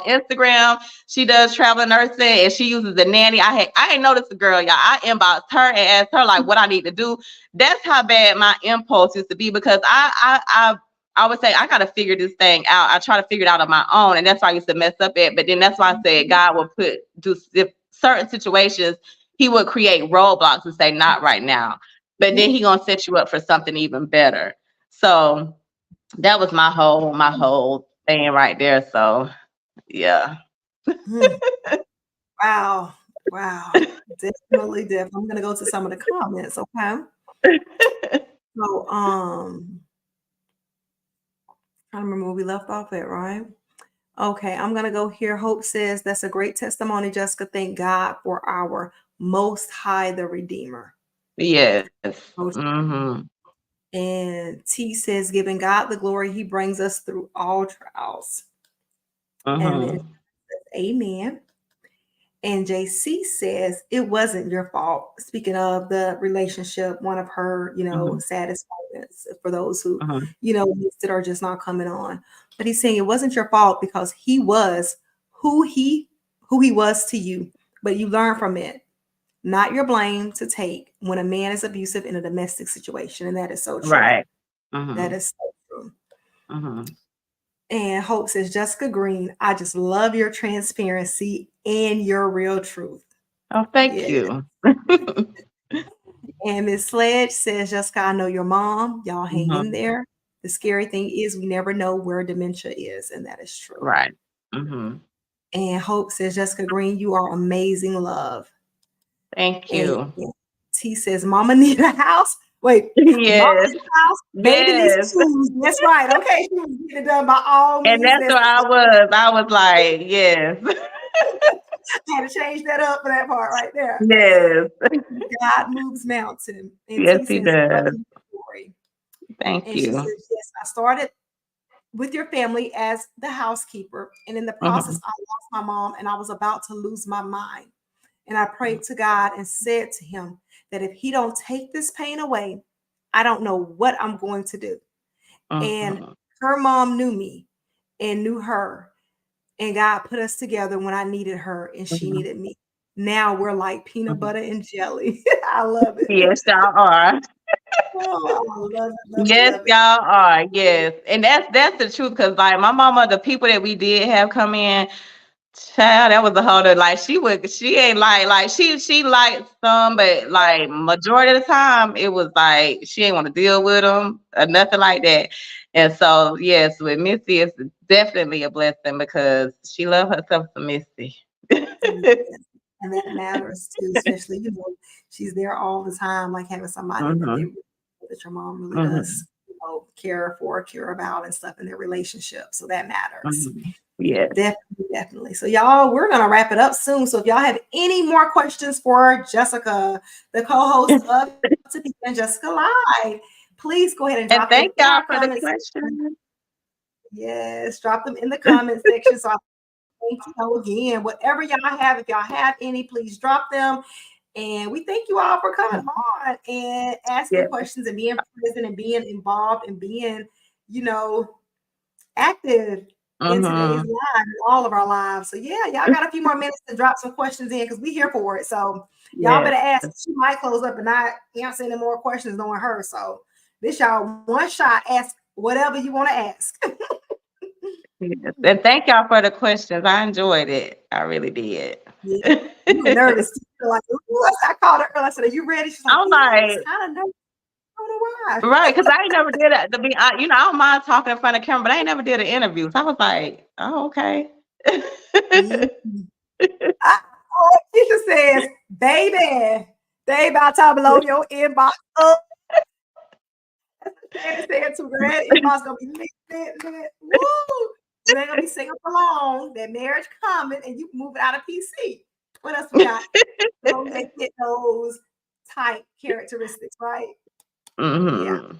Instagram. She does travel nursing and she uses the nanny. I ain't noticed the girl, y'all. I inboxed her and asked her like what I need to do. That's how bad my impulse used to be, because I would say I gotta figure this thing out. I try to figure it out on my own, and that's why I used to mess up at. But then that's why I said God will do if certain situations. he would create roadblocks and say, not right now. But then he gonna set you up for something even better. So that was my whole thing right there. So yeah. Hmm. Wow. Wow. Definitely, definitely. I'm gonna go to some of the comments, okay? So I remember where we left off at, right? Okay, I'm gonna go here. Hope says that's a great testimony, Jessica. Thank God for our most high the Redeemer. Yes. Most- Mm-hmm. And T says, giving God the glory, he brings us through all trials. And then Mm-hmm. amen. And JC says it wasn't your fault. Speaking of the relationship, one of her, Mm-hmm. saddest moments for those who, Mm-hmm. missed it or just not coming on. But he's saying it wasn't your fault because he was who he was to you, but you learn from it. Not your blame to take when a man is abusive in a domestic situation. And that is so true. Right. Mm-hmm. That is so true. Mm-hmm. And Hope says, Jessica Green, I just love your transparency and your real truth. Oh, thank Yeah. you. And Miss Sledge says, Jessica, I know your mom. Y'all hang in Mm-hmm. there. The scary thing is we never know where dementia is, and that is true. Right. Mm-hmm. And Hope says, Jessica Green, you are amazing love. Thank And you. T says, Mama need a house. Wait, Mama Yes. needs a house. Baby needs Yes. shoes. That's right. Okay, she was getting it done by all And means that's where I was. I was like, yes. I had to change that up for that part right there. Yes. God moves mountain. And Yes, T he says, love does. your story. Thank And she you. says, yes, I started with your family as the housekeeper. And in the process, Mm-hmm. I lost my mom and I was about to lose my mind. And I prayed to God and said to him that if he don't take this pain away, I don't know what I'm going to do. And Mm-hmm. her mom knew me and knew her. And God put us together when I needed her and she Mm-hmm. needed me. Now we're like peanut Mm-hmm. butter and jelly. I love it. Yes, y'all are. Oh, I love it, love it, Yes, love it. y'all are. Yes. And that's the truth. Cause like my mama, the people that we did have come in, child, that was a whole other, like she ain't like she liked some, but like majority of the time it was like she ain't want to deal with them or nothing like that. And so yes, with Missy, it's definitely a blessing because she loved herself some Missy. And that matters too, especially, she's there all the time, like having somebody Mm-hmm. that your mom really Mm-hmm. does, care for, care about and stuff in their relationship. So that matters. Mm-hmm. Yes. Definitely, definitely. So y'all, we're gonna wrap it up soon. So if y'all have any more questions for Jessica, the co-host of Topeka and Jessica Live, please go ahead and And drop them thank in y'all our for the comments. question. Yes, drop them in the comment section. So thank you again. Whatever y'all have, if y'all have any, please drop them. And we thank you all for coming on and asking Yes. questions and being present and being involved and being, active in today's Mm-hmm. live, in all of our lives. So yeah, y'all got a few more minutes to drop some questions in because we here for it. So y'all better Yes. ask. She might close up and not answer any more questions knowing her. So this y'all one shot. Ask whatever you want to ask. Yes. And thank y'all for the questions. I enjoyed it. I really did. Yeah, you were nervous. You're like, I called her earlier. I said, "Are you ready?" She's like, I'm "Yeah, I was like, kind of nervous. I don't know why." right, because I ain't never did it. I don't mind talking in front of camera, but I ain't never did an interview. So I was like, oh, okay. Mhm. Oh, Keisha says, "Baby, they about to blow your inbox up." And said to red inbox gonna be lit. Woo! You ain't gonna be singing along. That marriage coming, and you move it out of PC. What else we got? So they get those type characteristics, right? Yeah. Mm-hmm.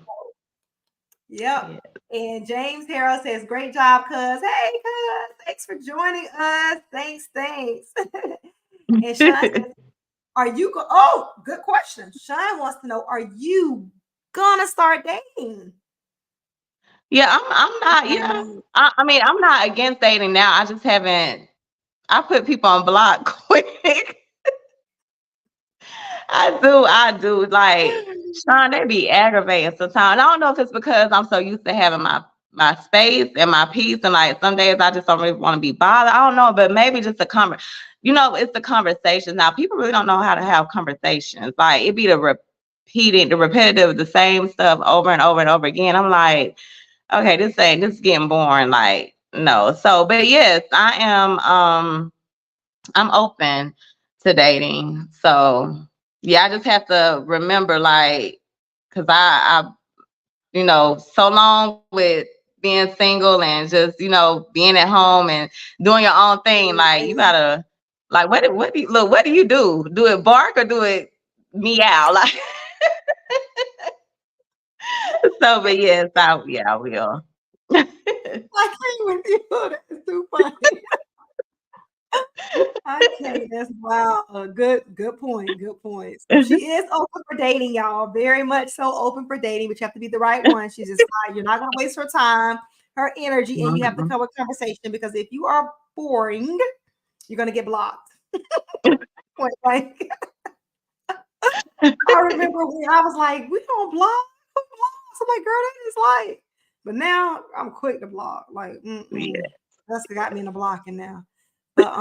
Yep. Yeah. And James Harrell says, "Great job, cuz." Hey, cuz, thanks for joining us. Thanks. And Sean says, "Are you Oh, good question. Sean wants to know, are you gonna start dating?" Yeah, I'm not, I mean, I'm not against dating now. I just haven't, I put people on block quick. I do. Like, Sean, they be aggravating sometimes. I don't know if it's because I'm so used to having my my space and my peace. And like some days I just don't really want to be bothered. I don't know, but maybe just it's the conversation. Now people really don't know how to have conversations. Like it be the repetitive, the same stuff over and over and over again. I'm like, okay, this is getting boring. Like, no. So, but yes, I'm open to dating. So yeah, I just have to remember, like, cause so long with being single and just, being at home and doing your own thing. Like you gotta, like, what do you do? Do it bark or do it meow? Like, so, but yes, I will. I can't with you. That's too funny. Okay, that's wow. Good point. Good point. So she is open for dating, y'all. Very much so open for dating, but you have to be the right one. She's just like, you're not gonna waste her time, her energy, and you have to come with conversation because if you are boring, you're gonna get blocked. Point blank. I remember when I was like, we don't block. So I'm like, girl, that is like, but now I'm quick to block. Like, that's got me in the blocking now. But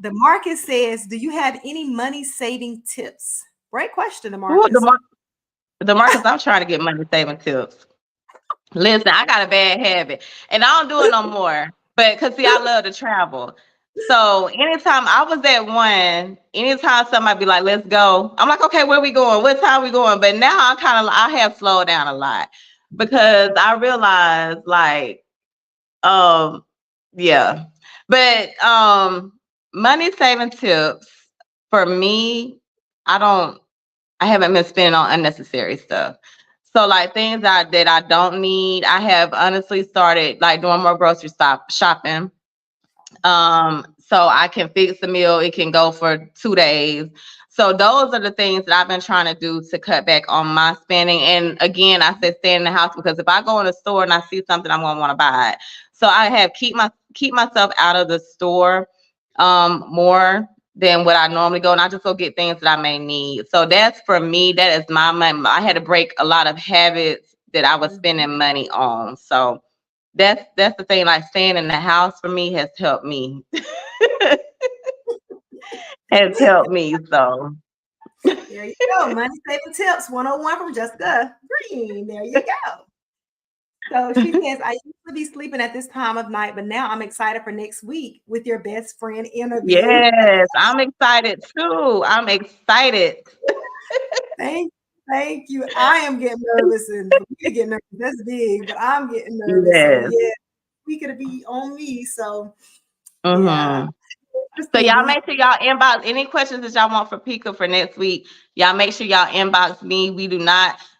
the Marcus says, do you have any money saving tips? Great question, the Marcus. The Marcus, I'm trying to get money saving tips. Listen, I got a bad habit and I don't do it no more. But cause see, I love to travel. So anytime somebody be like, let's go, I'm like, okay, where we going? What time we going? But now I have slowed down a lot because I realize like, yeah. But money saving tips for me, I haven't been spending on unnecessary stuff. So like things that I don't need, I have honestly started like doing more grocery shopping. So I can fix a meal, it can go for 2 days. So those are the things that I've been trying to do to cut back on my spending. And again, I said stay in the house because if I go in the store and I see something, I'm gonna want to buy it. So I have keep myself out of the store more than what I normally go, and I just go get things that I may need. So that's for me. That is my money. I had to break a lot of habits that I was spending money on. So that's the thing. Like staying in the house for me has helped me. Has helped me. So there you go. Money saving tips 101 from Jessica Green. There you go. So she says, I used to be sleeping at this time of night, but now I'm excited for next week with your best friend interview. Yes, I'm excited too. I'm excited. Thank you. I am getting nervous and we get nervous. That's big, but I'm getting nervous. Yes. So yeah, we could be on me. So yeah. So y'all make sure y'all inbox any questions that y'all want for Pika for next week. Y'all make sure y'all inbox me.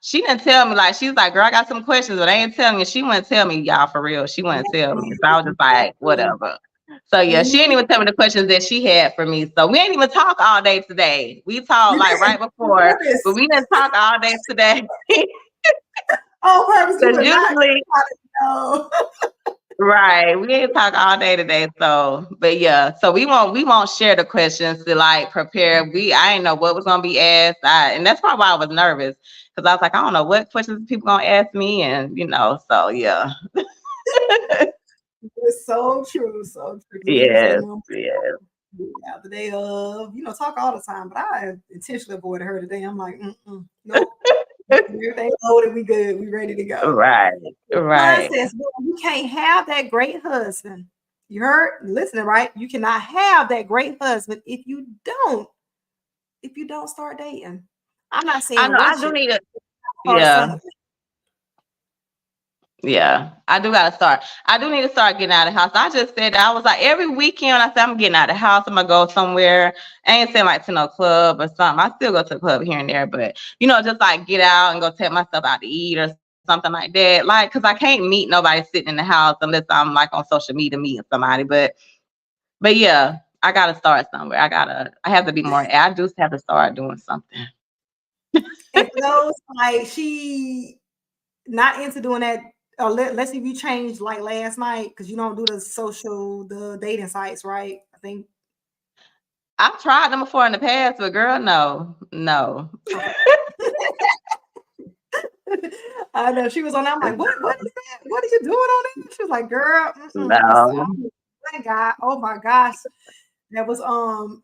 She didn't tell me, like, she was like, girl, I got some questions, but I ain't telling you. She wouldn't tell me, y'all, for real. She wouldn't tell me. So I was just like, whatever. So yeah, she didn't even tell me the questions that she had for me. So we ain't even talk all day today. We talked like right before, but we didn't talk all day today. On purpose. Usually, right, we ain't talk all day today. So, but yeah, so we won't share the questions to like prepare. I didn't know what was gonna be asked, and that's probably why I was nervous because I was like, I don't know what questions people gonna ask me, and so yeah. It's so true, so true. Yes. Yeah, the day of, talk all the time, but I intentionally avoided her today. I'm like, nope. Everything loaded, we good, we ready to go. Right. Says, well, you can't have that great husband. You heard, listening, right? You cannot have that great husband if you don't start dating. I'm not saying I know I do need a yeah, I do gotta start. I do need to start getting out of the house. I just said I was like every weekend I said I'm getting out of the house. I'm gonna go somewhere. I ain't saying like to no club or something. I still go to the club here and there, but just like get out and go take myself out to eat or something like that. Like, cause I can't meet nobody sitting in the house unless I'm like on social media meeting somebody. But yeah, I gotta start somewhere. I have to be more. I just have to start doing something. And for those like she not into doing that. Let's see if you changed like last night because you don't do the dating sites, right? I think I've tried them before in the past, but girl, no. I know she was on. I'm like, what is that? What are you doing on that? She was like, girl, No. my God, oh my gosh, that was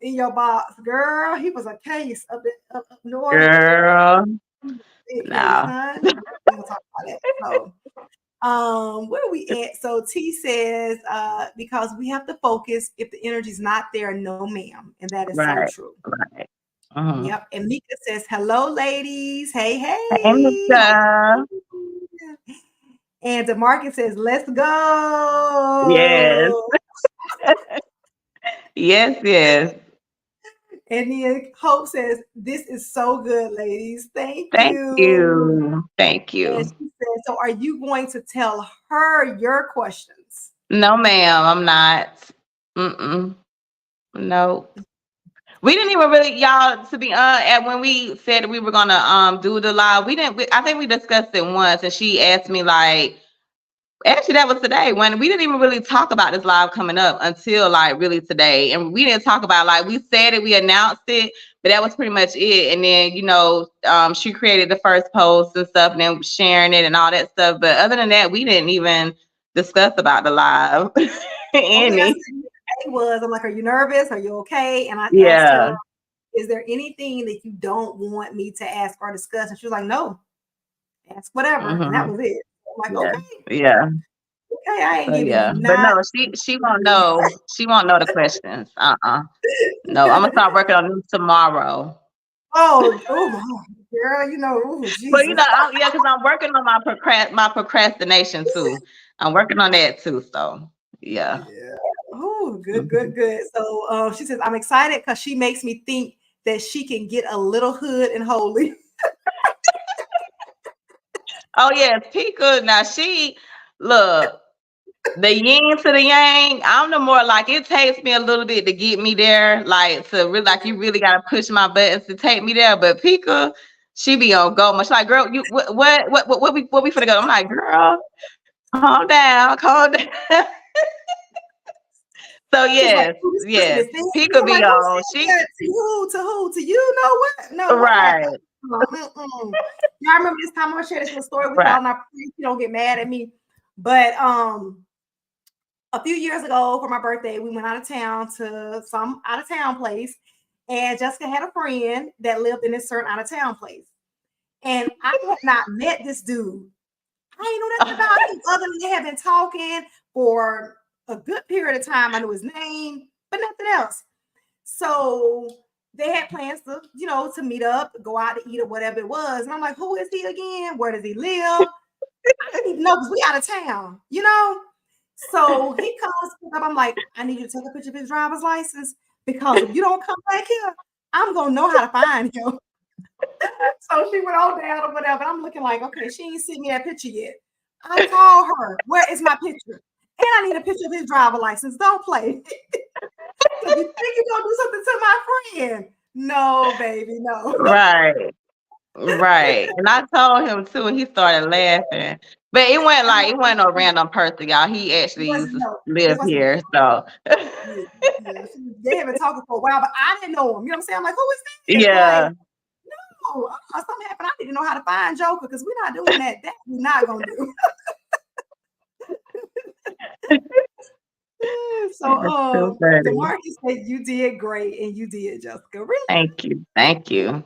in your box, girl. He was a case up north. Girl. Big case, No. huh? We gonna talk about that. So, where are we at? So T says, because we have to focus. If the energy's not there, no, ma'am, and that is so Right. true. Right. Mm-hmm. Yep. And Mika says, hello, ladies. Hey, Hey, hey. Michelle. And DeMarcus says, let's Yes. go. Yes, yes. And then Hope says, this is so good, ladies. Thank Thank you. you. Thank And you. she says, so are you going to tell her your questions? No, ma'am, I'm not. Mm-mm. No. We didn't even really, y'all, to be honest, when we said we were gonna do the live, I think we discussed it once, and she asked me like, actually that was today, when we didn't even really talk about this live coming up until like really today. And we didn't talk about, like, we said it, we announced it, but that was pretty much it. And then, she created the first post and stuff, and then sharing it and all that stuff. But other than that, we didn't even discuss about the live. Only I Any. said I'm like, are you nervous? Are you okay? And I asked Yeah. her, is there anything that you don't want me to ask or discuss? And she was like, no, ask whatever. And that was it. I'm like, okay. Yeah. Okay, I ain't giving you But not. no, she won't know. She won't know the questions. No, I'm gonna start working on them tomorrow. Oh my girl, Jesus. But because I'm working on my procrastination too. I'm working on that too. So yeah. Oh, good. So she says, I'm excited because she makes me think that she can get a little hood and holy. Oh yes, Pika. Now look, the yin to the yang. I'm the more like, it takes me a little bit to get me there. Like, to really, like, you really gotta push my buttons to take me there. But Pika, she be on go. Much like, girl, you what we finna go? I'm like, girl, calm down, calm down. So yes, yes. Pika be on. She to who? To you know what? No, what happened? right. Y'all remember this time I'm gonna share this little story with y'all, Right. and I please you don't get mad at me. But a few years ago for my birthday, we went out of town to some out of town place, and Jessica had a friend that lived in this certain out of town place. And I had not met this dude. I ain't know nothing about him other than they had been talking for a good period of time. I knew his name, but nothing else. So they had plans to, to meet up, go out to eat or whatever it was. And I'm like, who is he again? Where does he live? I didn't even know because we out of town, So he comes up. I'm like, I need you to take a picture of his driver's license because if you don't come back here, I'm gonna know how to find him. So she went on down or whatever. I'm looking like, okay, she ain't seen me that picture yet. I call her. Where is my picture? And I need a picture of his driver license. Don't play. So you think you're gonna do something to my friend? No, baby, no. Right. Right. And I told him too, and he started laughing. But it wasn't no random person, y'all. He actually used to live here. So They have been talking for a while, but I didn't know him. You know what I'm saying? I'm like, who is this? yeah. Like, no, something happened. I need to know how to find Joker because we're not doing that. That we're not gonna do. So DeMarcus said you did great, and you did, Jessica. Really? Thank you. Thank you.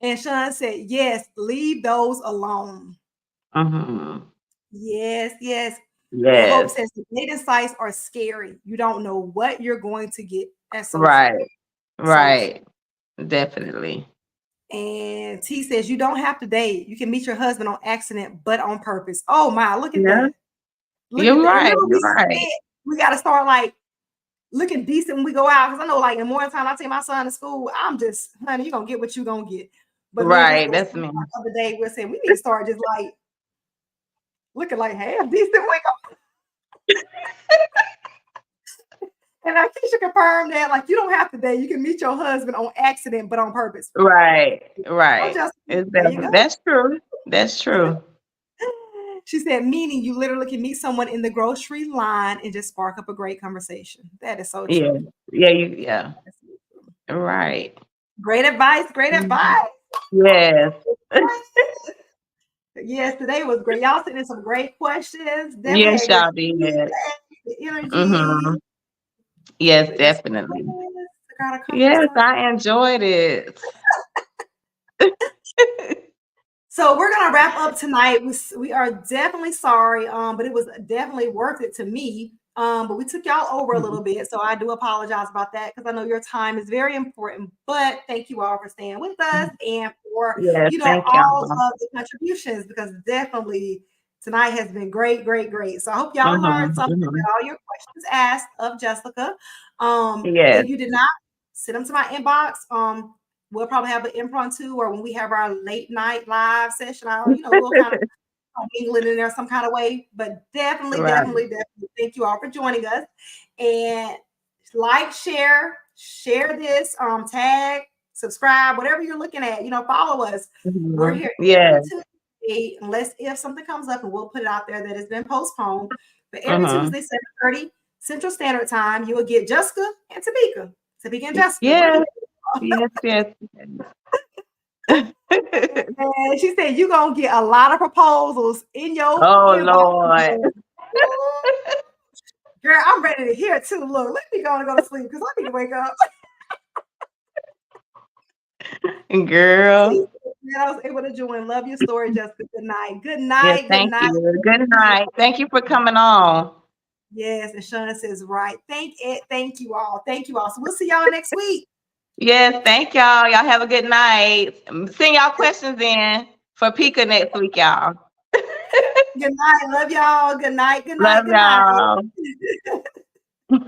And Sean said, yes, leave those alone. Mm-hmm. Yes. Yes. Hope says the dating sites are scary. You don't know what you're going to get. That's so right. true. Right. So definitely. And T says you don't have to date. You can meet your husband on accident, but on purpose. Oh my, look at that. You're right. You're right. We got to start like looking decent when we go out. Because I know like in the morning time I take my son to school, I'm just, honey, you're going to get what you're going to get. But right, that's me. The other day we're saying we need to start just like looking like half decent. And Keisha confirmed that like you don't have to date. You can meet your husband on accident, but on purpose. Right. That's true. That's true. She said, meaning you literally can meet someone in the grocery line and just spark up a great conversation. That is so true. Yeah. Right. Great advice. Yes. Yes, today was great. Y'all sent in some great questions. Definitely Yes, had great y'all did. feedback, the energy. Mm-hmm. Yes, With this definitely. I gotta come for Yes, some. I enjoyed it. So we're gonna wrap up tonight. We are definitely sorry, but it was definitely worth it to me. But we took y'all over a little bit, so I do apologize about that because I know your time is very important. But thank you all for staying with us and for Yes, thank all y'all. of the contributions because definitely tonight has been great, great, great. So I hope y'all learned Mm-hmm. something. Mm-hmm. All your questions asked of Jessica. Yes. If you did not, send them to my inbox. We'll probably have an impromptu or when we have our late night live session, we'll kind of England in there some kind of way. But definitely, Right. definitely thank you all for joining us. And like, share this, tag, subscribe, whatever you're looking at, follow us. We're Mm-hmm. here every Yes. Tuesday, unless if something comes up and we'll put it out there that has been postponed. But every Mm-hmm. Tuesday, 7:30 Central Standard Time, you will get Jessica and Topeka. Topeka and Jessica. Yes. Yes. Yes. And she said, you're going to get a lot of proposals in your Oh inbox. Lord. Girl, I'm ready to hear it too. Look, let me go to sleep because I need to wake up. Girl. I was able to join. Love your story, Jessica. Good night. Good Yes, night. Good thank night. you. Good night. Thank you for coming on. Yes, and Shauna says, right. Thank you all. Thank you all. So we'll see y'all next week. Yes, thank y'all. Y'all have a good night. Send y'all questions in for Pika next week, y'all. Good night. Love y'all. Good night. Good night. Love Good night. y'all.